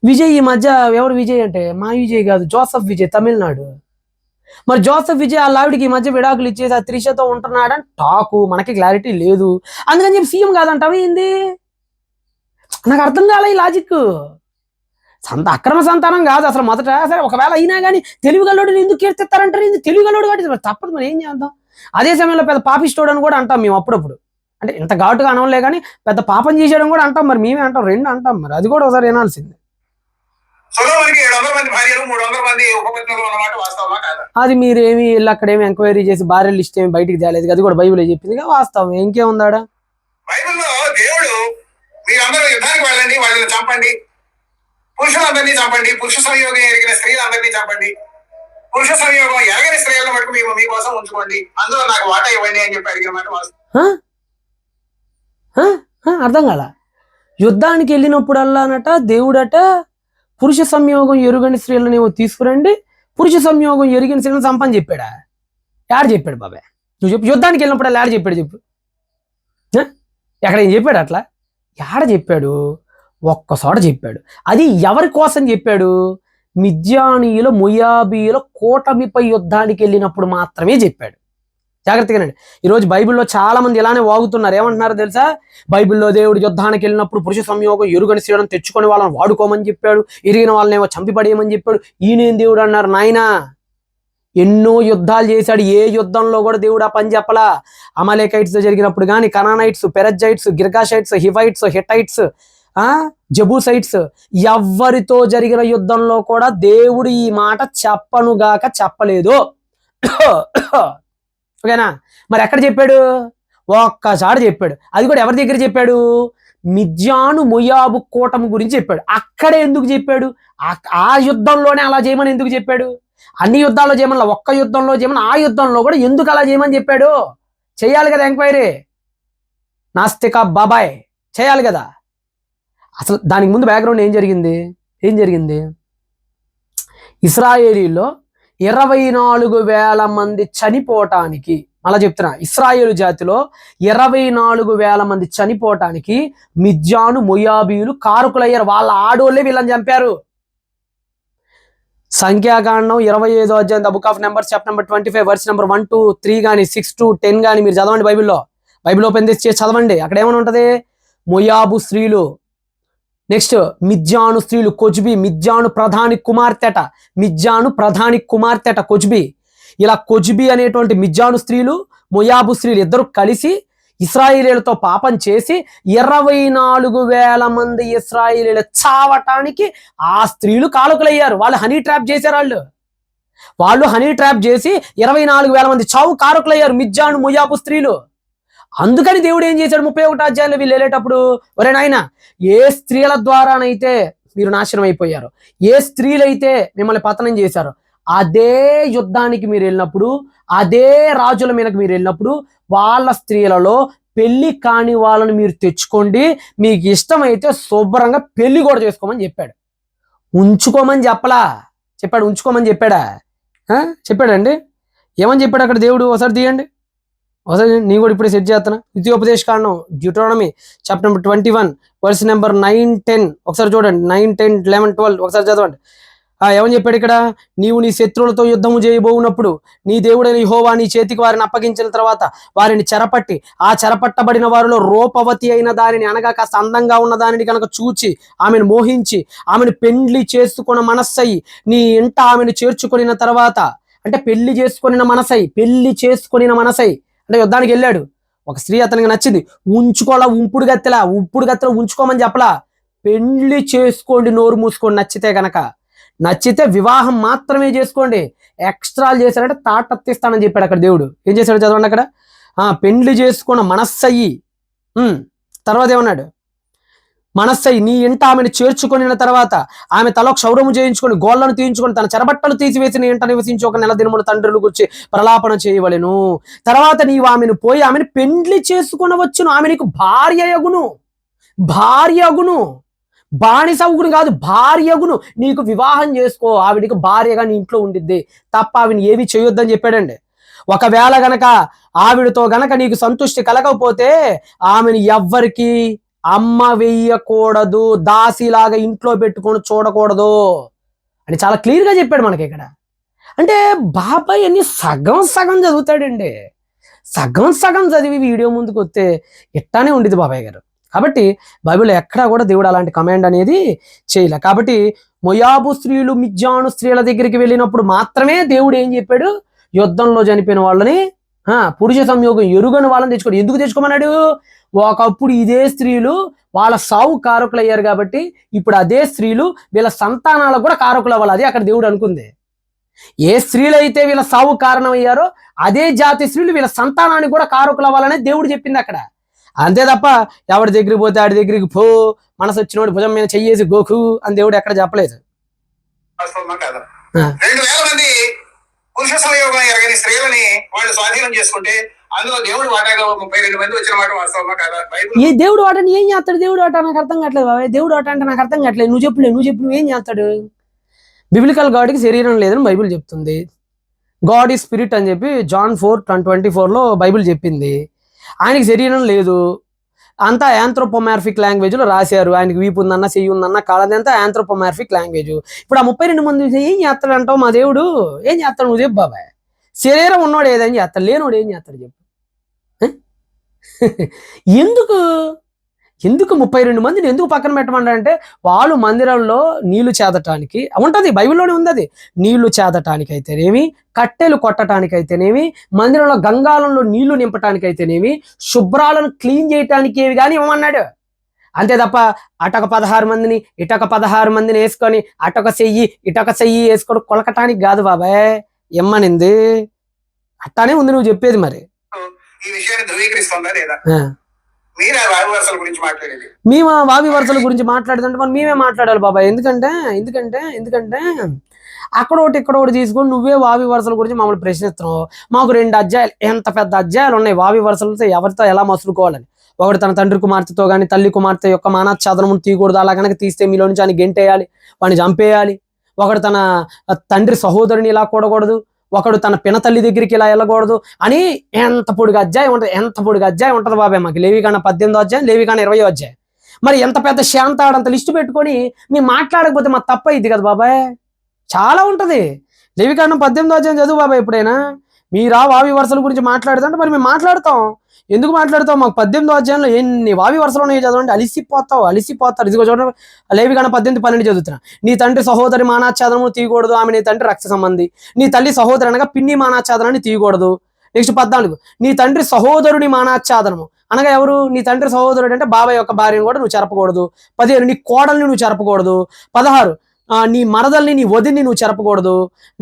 [SPEAKER 1] విజయ్ ఈ మధ్య, ఎవరు విజయ్ అంటే మా విజయ్ కాదు, జోసఫ్ విజయ్, తమిళనాడు. మరి జోసఫ్ విజయ్ ఆ లావిడికి ఈ మధ్య విడాకులు ఇచ్చేసి ఆ త్రిషతో ఉంటున్నాడని టాకు, మనకి క్లారిటీ లేదు, అందుకని చెప్పి సీఎం కాదంటావా ఏంది? నాకు అర్థం కాలే ఈ లాజిక్. అక్రమ సంతానం కాదు అసలు మొదట. సరే ఒకవేళ అయినా కానీ తెలివిగల్లోడు ఎందుకు కీర్తిస్తారంటారు? ఇది తెలివిగల్లోడు కాబట్టి తప్పదు, మరి ఏం చేద్దాం. అదే సమయంలో పెద్ద పాపిస్తోడు అని కూడా అంటాం మేము అప్పుడప్పుడు, అంటే ఇంత ఘాటుగా అనలే కానీ పెద్ద పాపం చేసేయడం కూడా అంటాం, మరి మేమే అంటాం, రెండు అంటాం, మరి అది కూడా ఒకసారి వినాల్సింది.
[SPEAKER 2] సొలొమోనుకి 700 మంది భార్యలు, 300 మంది ఉపపత్నులు ఉన్నమాట వాస్తవమా కాదా?
[SPEAKER 1] అది మీరేమి వీళ్ళు అక్కడేమి ఎంక్వైరీ చేసి భార్య లిస్ట్ ఏమి బయటికి తేలేదు, అది కూడా బైబిల్ చెప్పింది వాస్తవం, ఇంకేముందాడా?
[SPEAKER 2] బైబిల్లో దేవుడు మీరందరూ యుద్ధానికి వెళ్ళండి, వాళ్ళని చంపండి, పురుషులందరినీ చంపండి, పురుష సంయోగం ఎరిగిన స్త్రీలందరినీ చంపండి, పురుష సంయోగం ఎరగని స్త్రీలను మటుకు మేము మీకోసం ఉంచుకోండి, అందులో నాకు వాటా ఇవ్వండి అని చెప్పి అడిగిన మాట వాస్తవం.
[SPEAKER 1] అర్థం కాల. యుద్ధానికి వెళ్ళినప్పుడల్లానట దేవుడట పురుష సంయోగం ఎరుగని స్త్రీలను ఏమో తీసుకురండి, పురుష సంయోగం ఎరిగిన స్త్రీలను చంపని చెప్పాడా? యాడ చెప్పాడు బాబాయ్? నువ్వు చెప్పు, యుద్ధానికి వెళ్ళినప్పుడు యాడ చెప్పాడు చెప్పు, ఎక్కడ ఏం చెప్పాడు అట్లా? యాడ చెప్పాడు? ఒక్కసారి చెప్పాడు. అది ఎవరి కోసం చెప్పాడు? మిద్యానీయుల మొయాబీయుల కూటమిపై యుద్ధానికి వెళ్ళినప్పుడు మాత్రమే చెప్పాడు. జాగ్రత్తగానండి. ఈరోజు బైబిల్లో చాలా మంది ఇలానే వాగుతున్నారు. ఏమంటున్నారు తెలుసా? బైబిల్లో దేవుడు యుద్ధానికి వెళ్ళినప్పుడు పురుష సంయోగం ఎరుగని స్త్రీలను తెచ్చుకొని వాళ్ళని వాడుకోమని చెప్పాడు, ఎరిగిన వాళ్ళని ఏమో చంపిపడేయమని చెప్పాడు. ఈయనేం దేవుడు అన్నారు? నాయనా, ఎన్నో యుద్ధాలు చేశాడు, ఏ యుద్ధంలో కూడా దేవుడు ఆ పని చెప్పలా. అమలేకైట్స్ జరిగినప్పుడు కానీ, కనానైట్స్, పెరజైట్స్, గిర్గాషైట్స్, హివైట్స్, హిటైట్స్, జబూసైట్స్, ఎవ్వరితో జరిగిన యుద్ధంలో కూడా దేవుడు ఈ మాట చెప్పనుగాక చెప్పలేదు. ఓకేనా? మరి ఎక్కడ చెప్పాడు? ఒక్కసారి చెప్పాడు, అది కూడా ఎవరి దగ్గర చెప్పాడు? మిద్యాను మొయాబు కూటమి గురించి చెప్పాడు. అక్కడే ఎందుకు చెప్పాడు? ఆ యుద్ధంలోనే అలా చేయమని ఎందుకు చెప్పాడు? అన్ని యుద్ధాల్లో చేయమని, ఒక్క యుద్ధంలో చేయమని, ఆ యుద్ధంలో కూడా ఎందుకు అలా చేయమని చెప్పాడు? చేయాలి కదా ఎంక్వైరీ, నాస్తిక బాబాయ్, చేయాలి కదా. అసలు దానికి ముందు బ్యాక్గ్రౌండ్ ఏం జరిగింది? ఇశ్రాయేలీలో 24,000 మంది చనిపోవటానికి, అలా చెప్తున్నా, ఇశ్రాయేలు జాతిలో 24,000 మంది చనిపోవటానికి మిద్యాను మొయాబీయులు కారకులయ్యారు. వాళ్ళ ఆడోళ్ళే వీళ్ళని చంపారు. సంఖ్యాకాండం 25వ అధ్యాయం, the book of numbers chapter number 25 verse number 1 to 3 కానీ 6 to 10 కానీ మీరు చదవండి. బైబిల్ ఓపెన్ చేసి చదవండి. అక్కడ ఏమైనా ఉంటది? మొయాబు స్త్రీలు, నెక్స్ట్ మిద్యాను స్త్రీలు, కొజ్బి, మిద్యాను ప్రధాని కుమార్తెట కొజ్బి. ఇలా కొజ్బి అనేటువంటి మిద్యాను స్త్రీలు, మొయాబు స్త్రీలు ఇద్దరు కలిసి ఇశ్రాయేలీలతో పాపం చేసి 24,000 మంది ఇశ్రాయేలీలు చావటానికి ఆ స్త్రీలు కారకులయ్యారు. వాళ్ళు హనీ ట్రాప్ చేశారు. వాళ్ళు హనీ ట్రాప్ చేసి 24,000 మంది చావు కారకులయ్యారు, మిద్యాను మొయాబు స్త్రీలు. అందుకని దేవుడు ఏం చేశాడు? 31వ అధ్యాయంలో వీళ్ళు వెళ్ళేటప్పుడు, ఒరే నాయన, ఏ స్త్రీల ద్వారానైతే మీరు నాశనం అయిపోయారు, ఏ స్త్రీలైతే మిమ్మల్ని పతనం చేశారో, అదే యుద్ధానికి మీరు వెళ్ళినప్పుడు, అదే రాజుల మీదకి మీరు వెళ్ళినప్పుడు వాళ్ళ స్త్రీలలో పెళ్లి కాని వాళ్ళని మీరు తెచ్చుకోండి, మీకు ఇష్టమైతే శుభ్రంగా పెళ్లి కూడా చేసుకోమని చెప్పాడు. ఉంచుకోమని చెప్పలా, ఉంచుకోమని చెప్పాడా? చెప్పాడండి. ఏమని చెప్పాడు అక్కడ దేవుడు? ఒకసారి తీయండి. ఒకసారి నీ కూడా ఇప్పుడే సెట్ చేస్తాను. ద్వితీయోపదేశ కాండం డ్యూటోనమీ చాప్టర్ నెంబర్ 21 వర్స్ నెంబర్ 9, 10 ఒకసారి చూడండి. 9, 10, 11, 12 ఒకసారి చదవండి. ఏమని చెప్పాడు ఇక్కడ? నీవు నీ శత్రువులతో యుద్ధము చేయబోనప్పుడు నీ దేవుడైన యెహోవా నీ చేతికి వారిని అప్పగించిన తర్వాత వారిని చెరపట్టి ఆ చెరపట్టబడిన వారిలో రూపవతి అయిన దానిని, అనగా కాస్త అందంగా ఉన్న దానిని కనుక చూచి ఆమెను మోహించి ఆమెను పెండ్లి చేసుకున్న మనస్సయి నీ ఇంట ఆమెను చేర్చుకొనిన తర్వాత, అంటే పెళ్లి చేసుకొనిన మనసై, పెళ్లి చేసుకొనిన మనసై అంటే యుద్ధానికి వెళ్ళాడు. ఒక స్త్రీ అతనికి నచ్చింది, ఉంచుకోవాలా, ఉంపుడు గత్తెలా ఉంచుకోమని చెప్పలా, పెళ్లి చేసుకోండి నోరు మూసుకోండి నచ్చితే వివాహం మాత్రమే చేసుకోండి. ఎక్స్ట్రాలు చేశాడంటే తాటత్తిస్తానని చెప్పాడు అక్కడ దేవుడు. ఏం చేశాడు చదవండి అక్కడ. పెండ్లి చేసుకున్న మనస్సయ్యి, తర్వాత ఏమన్నాడు? మనస్సయ్యి నీ ఇంట ఆమెను చేర్చుకొనిన తర్వాత ఆమె తల క్షౌరము చేయించుకొని గోళ్లను తీయించుకొని తన చెరబట్టలు తీసివేసి నీ ఇంట నివసించి 1 నెల దినములు తండ్రులు గురించి ప్రలాపన చేయవలెను. తర్వాత నీవు ఆమెను పోయి ఆమెను పెండ్లి చేసుకొనవచ్చును. ఆమె నీకు భార్య అగును, బానిసవుగును కాదు, భార్యగును. నీకు వివాహం చేసుకో, ఆవిడికి భార్యగా నీ ఇంట్లో ఉండిద్ది తప్ప ఆవిని ఏవి చేయొద్దని చెప్పాడండి. ఒకవేళ గనక ఆవిడతో గనక నీకు సంతృష్టి కలగకపోతే ఆమెను ఎవ్వరికి అమ్మ వెయ్యకూడదు, దాసిలాగా ఇంట్లో పెట్టుకొని చూడకూడదు అని చాలా క్లియర్గా చెప్పాడు మనకి ఇక్కడ. అంటే బాబాయ్ అన్ని సగం చదువుతాడండి. సగం చదివి వీడియో ముందుకు వస్తే ఇట్టానే ఉండేది బాబాయ్ గారు. కాబట్టి బైబిల్లో ఎక్కడా కూడా దేవుడు అలాంటి కమాండ్ అనేది చేయలే. కాబట్టి మొయాబు స్త్రీలు మిద్యాను స్త్రీల దగ్గరికి వెళ్ళినప్పుడు మాత్రమే దేవుడు ఏం చెప్పాడు? యుద్ధంలో చనిపోయిన వాళ్ళని, పురుష సంయోగం ఎరుగని వాళ్ళని తెచ్చుకోడు. ఎందుకు తెచ్చుకోమన్నాడు? ఒకప్పుడు ఇదే స్త్రీలు వాళ్ళ సావు కారకులు అయ్యారు కాబట్టి ఇప్పుడు అదే స్త్రీలు వీళ్ళ సంతానాలకు కూడా కారకులు అవ్వాలి. అది అక్కడ దేవుడు అనుకుంది. ఏ స్త్రీలు అయితే వీళ్ళ సావు కారణం అయ్యారో అదే జాతి స్త్రీలు వీళ్ళ సంతానానికి కూడా కారకులు అవ్వాలనే దేవుడు చెప్పింది అక్కడ. అంతే తప్ప ఎవరి దగ్గరికి పోతే ఆడి దగ్గరికి పో, మనసు వచ్చినోడి భుజం మీద చెయ్యేసి గోకు అని దేవుడు ఎక్కడ చెప్పలేదు.
[SPEAKER 2] 2000 మంది పురుష సంయోగం ఎరగని స్త్రీలని వాళ్ళు స్వాధీనం చేసుకుంటే అందులో దేవుడు వాటాగా 32 మంది వచ్చిన మాట వాస్తవమా కాదా?
[SPEAKER 1] ఈ దేవుడు వాటని ఏం చేస్తాడు? దేవుడు వాట నాకు అర్థం కావట్లేదు బాబాయ్. దేవుడు వాట అంటే నాకు అర్థం కావట్లేదు. నువ్వు చెప్పు ఏం చేస్తాడు? బిబ్లికల్ గాడ్కి శరీరం లేదని బైబిల్ చెప్తుంది. గాడ్ ఈ స్పిరిట్ అని చెప్పి జాన్ 4:24 బైబిల్ చెప్పింది. ఆయనకి శరీరం లేదు, అంతా యాంథ్రోపోమార్ఫిక్ లాంగ్వేజ్లో రాశారు. ఆయనకి వీపు ఉందన్న, చెయ్యి ఉందన్న, కాళ్ళది అంతా యాంథ్రోపోమార్ఫిక్ లాంగ్వేజ్. ఇప్పుడు ఆ 32 మంది ఏం చేస్తాడు అంటావు? మా దేవుడు ఏం చేస్తాడు? నువ్వు చెప్పు బాబాయ్. శరీరం ఉన్నోడు ఏదని చేస్తాడు, లేనోడు ఏం చేస్తాడు చెప్పు. ఎందుకు 32 మందిని ఎందుకు పక్కన పెట్టమంటారంటే వాళ్ళు మందిరంలో నీళ్లు చేదటానికి ఉంటుంది, బైబిల్లోనే ఉంది అది. నీళ్లు చేదటానికి అయితేనేమి, కట్టెలు కొట్టడానికి అయితేనేమి, మందిరంలో గంగాలంలో నీళ్లు నింపటానికి అయితేనేమి, శుభ్రాలను క్లీన్ చేయటానికి కానీ ఇవ్వమన్నాడు. అంతే తప్ప అటొక 16 మందిని ఇటొక 16 మందిని వేసుకొని అటొక చెయ్యి వేసుకొని కొలకటానికి కాదు బాబాయ్ ఇమ్మనింది. అట్టానే ఉంది నువ్వు చెప్పేది. మరి
[SPEAKER 2] ఈ విషయాన్ని ధృవీకరిస్తుందా లేదా? మేము
[SPEAKER 1] వావి వరుసల గురించి మాట్లాడుతుంటే మనం మేమే మాట్లాడాలి బాబాయ్. ఎందుకంటే అక్కడ ఒకటి తీసుకొని నువ్వే వావి వరుసల గురించి మమ్మల్ని ప్రశ్నిస్తున్నావు. మాకు 2 అధ్యాయాలు, ఎంత పెద్ద అధ్యాయాలు ఉన్నాయి వావి వరుసలతో ఎవరితో ఎలా మసులుకోవాలని. ఒకటి తన తండ్రి కుమార్తెతో కానీ తల్లి కుమార్తె యొక్క మానాఛాదనము తీయకూడదు, అలా కనుక తీస్తే మీలో నుంచి ఆయన గెంటేయాలి, వాడిని చంపేయాలి. ఒకడు తన తండ్రి సహోదరుని ఇలా కూడకూడదు, ఒకడు తన పినతల్లి దగ్గరికి ఇలా వెళ్ళకూడదు అని ఎంత పొడుగు అధ్యాయం ఉంటుంది బాబాయ్ మాకు. లేవికాండ 18వ అధ్యాయం, లేవికాండ 20వ అధ్యాయం. మరి ఎంత పెద్ద శాంతాడంత లిస్టు పెట్టుకొని మేము మాట్లాడకపోతే మాకు తప్ప ఇది కదా బాబాయ్. చాలా ఉంటుంది. లేవికాండం 18వ అధ్యాయం చదువు బాబాయ్. ఎప్పుడైనా మీరా వావి వరుసల గురించి మాట్లాడుతుంటే మరి మేము మాట్లాడతాం. ఎందుకు మాట్లాడతావు? మాకు 18వ అధ్యాయంలో ఎన్ని వావి వరుసలు ఉన్నాయో చదవండి. అలిసిపోతారు. ఇదిగో చూడండి, లేవికాండం 18:12 చదువుతున్నా. నీ తండ్రి సహోదరి మానాఛాదనము తీయకూడదు, ఆమె నీ తండ్రి రక్త సంబంధి. నీ తల్లి సహోదరి అనగా పిన్ని మానాఛాదనాన్ని తీయకూడదు. నెక్స్ట్ 14, నీ తండ్రి సహోదరుని మానాఛాదనము అనగా ఎవరు? నీ తండ్రి సహోదరుడు అంటే బాబాయ్ యొక్క భార్యను కూడా నువ్వు చెరపకూడదు. 15, నీ కోడల్ని నువ్వు చెరపకూడదు. 16, నీ మరదల్ని నీ వదిని నువ్వు చెరపకూడదు.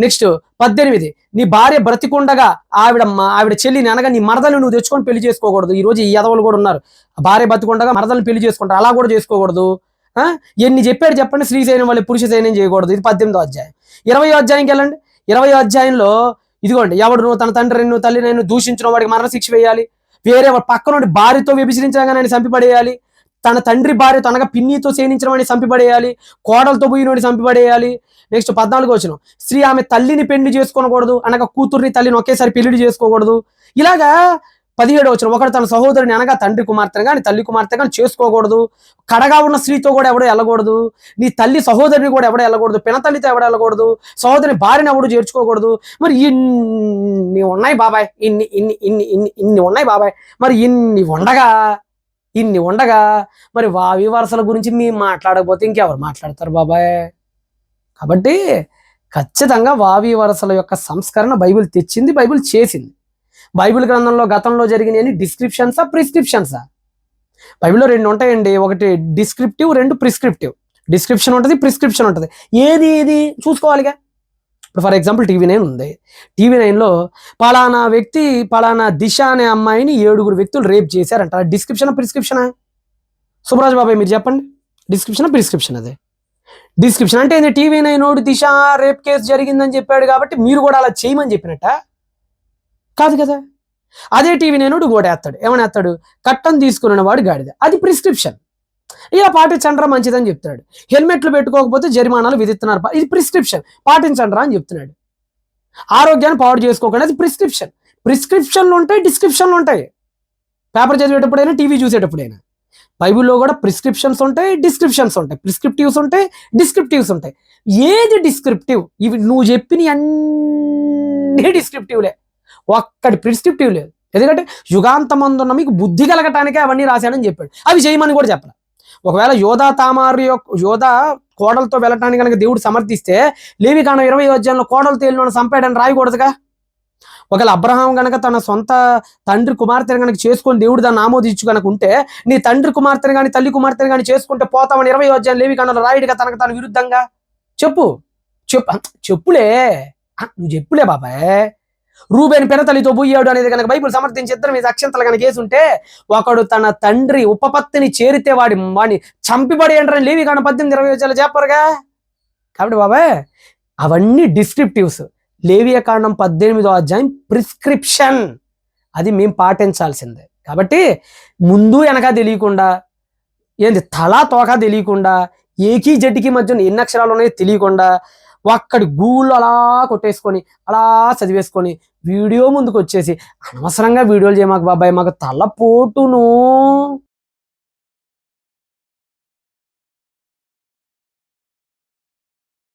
[SPEAKER 1] నెక్స్ట్ 18, నీ భార్య బ్రతికుండగా ఆవిడ చెల్లిని అనగా నీ మరదల్ని నువ్వు తెచ్చుకొని పెళ్లి చేసుకోకూడదు. ఈ రోజు ఈ యదవులు కూడా ఉన్నారు, భార్య బ్రతికుండగా మరదల్ని పెళ్లి చేసుకుంటారు, అలా కూడా చేసుకోకూడదు. ఎన్ని చెప్పాడు చెప్పండి. స్త్రీ సైన్యం వల్ల పురుష సైన్యం చేయకూడదు. ఇది 18వ అధ్యాయం. 20వ అధ్యాయంకి వెళ్ళండి. 20వ అధ్యాయంలో ఇదిగోండి, ఎవడు నువ్వు తన తండ్రి నువ్వు తల్లి నేను దూషించిన వాడికి మరణశిక్ష వేయాలి. వేరే పక్క నుండి భార్యతో వ్యభిచరించగా నేను చంపిపడేయాలి. తన తండ్రి భార్యతో అనగా పిన్నితో సేనించిన వాడిని చంపిపడేయాలి. కోడలతో పోయినోడిని చంపిపడేయాలి. నెక్స్ట్ 14 వచనం, స్త్రీ ఆమె తల్లిని పెళ్లి చేసుకోకూడదు అనగా కూతుర్ని తల్లిని ఒకేసారి పెళ్లి చేసుకోకూడదు. ఇలాగా 17వ వచనం, ఒకడు తన సహోదరుని అనగా తండ్రి కుమార్తెను కానీ తల్లి కుమార్తె కానీ చేసుకోకూడదు, కడగా ఉన్న స్త్రీతో కూడా ఎవడో వెళ్ళకూడదు, నీ తల్లి సహోదరిని కూడా ఎవడో వెళ్ళకూడదు, పినతల్లితో ఎవడో వెళ్ళకూడదు, సహోదరి భార్యను ఎవడు చేర్చుకోకూడదు. మరి ఇన్ని ఉన్నాయి బాబాయ్, ఇన్ని ఉన్నాయి బాబాయ్. మరి ఇన్ని ఉండగా మరి వావి వరసల గురించి మేము మాట్లాడకపోతే ఇంకెవరు మాట్లాడతారు బాబాయ్? కాబట్టి ఖచ్చితంగా వావి వరసల యొక్క సంస్కరణ బైబిల్ తెచ్చింది, బైబిల్ చేసింది. బైబిల్ గ్రంథంలో గతంలో జరిగినాయని డిస్క్రిప్షన్సా ప్రిస్క్రిప్షన్సా? బైబిల్లో 2 ఉంటాయండి, ఒకటి డిస్క్రిప్టివ్, 2 ప్రిస్క్రిప్టివ్. డిస్క్రిప్షన్ ఉంటుంది, ప్రిస్క్రిప్షన్ ఉంటుంది. ఏది చూసుకోవాలిగా. ఇప్పుడు ఫర్ ఎగ్జాంపుల్ TV9 ఉంది. TV9లో పలానా వ్యక్తి పలానా దిశ అనే అమ్మాయిని 7 వ్యక్తులు రేప్ చేశారంట. డిస్క్రిప్షనా ప్రిస్క్రిప్షనా? సుబ్రాజ్ బాబాయ్ మీరు చెప్పండి, డిస్క్రిప్షనా ప్రిస్క్రిప్షన్? అదే డిస్క్రిప్షన్ అంటే ఏంది? TV9 దిశ రేప్ కేసు జరిగిందని చెప్పాడు కాబట్టి మీరు కూడా అలా చేయమని చెప్పినట్ట కాదు కదా. అదే TV9 గోడేస్తాడు, ఏమని వేస్తాడు? కట్టం తీసుకున్న వాడు గాడిద. అది ప్రిస్క్రిప్షన్. ఇలా పాటించండ్రా మంచిదని చెప్తున్నాడు. హెల్మెట్లు పెట్టుకోకపోతే జరిమానాలు విధిస్తున్నారు, ఇది ప్రిస్క్రిప్షన్. పాటించండ్రా అని చెప్తున్నాడు. ఆరోగ్యాన్ని పాడు చేసుకోకుండా, అది ప్రిస్క్రిప్షన్. ప్రిస్క్రిప్షన్లు ఉంటాయి, డిస్క్రిప్షన్లు ఉంటాయి. పేపర్ చదివేటప్పుడైనా, టీవీ చూసేటప్పుడైనా. బైబిల్లో కూడా ప్రిస్క్రిప్షన్స్ ఉంటాయి, డిస్క్రిప్షన్స్ ఉంటాయి. ప్రిస్క్రిప్టివ్స్ ఉంటాయి, డిస్క్రిప్టివ్స్ ఉంటాయి. ఏది డిస్క్రిప్టివ్? ఇవి నువ్వు చెప్పిన అన్నీ డిస్క్రిప్టివ్లే, ఒక్కటి ప్రిస్క్రిప్టివ్ లేదు. ఎందుకంటే యుగాంతమందున్న మీకు బుద్ధి కలగటానికే అవన్నీ రాశాడని చెప్పాడు. అవి చేయమని కూడా చెప్పాలి. ఒకవేళ యోధా కోడలతో వెళ్ళటానికి కనుక దేవుడు సమర్థిస్తే లేవికాండం 20వ అధ్యాయంలో కోడలతో వెళ్ళిన చంపాడని రాయకూడదుగా. ఒకవేళ అబ్రహాం గనక తన సొంత తండ్రి కుమార్తెను కనుక చేసుకొని దేవుడు దాన్ని ఆమోదించు కనుక ఉంటే, నీ తండ్రి కుమార్తెను కానీ తల్లి కుమార్తెను కానీ చేసుకుంటే పోతామని 20వ అధ్యాయం లేవికాండంలో రాయుడుగా తనకు తన విరుద్ధంగా చెప్పులే నువ్వు చెప్పులే బాబాయ్. రూబేన్ పినతల్లితో పోయాడు అనేది కనుక బైబిల్ సమర్థించి ఇద్దరు మీద అక్షంతలు కనుక వేసుంటే, ఒకడు తన తండ్రి ఉపపత్తిని చేరితే వాడిని చంపిబడి అంటారని లేవికాండం 18-20 చెప్పరుగా. కాబట్టి బాబాయ్ అవన్నీ డిస్క్రిప్టివ్స్. లేవియకాండం 18వ అధ్యాయం ప్రిస్క్రిప్షన్. అది మేము పాటించాల్సిందే. కాబట్టి ముందు వెనక తెలియకుండా, ఏంది తలా తోక తెలియకుండా, ఏకీ జడ్డికి మధ్య ఎన్ని అక్షరాలు ఉన్నాయో తెలియకుండా ఒక్కడి గూగుల్లో అలా కొట్టేసుకొని అలా చదివేసుకొని వీడియో ముందుకు వచ్చేసి అనవసరంగా వీడియోలు చేయమాకు బాబాయ్, మాకు తలపోటును.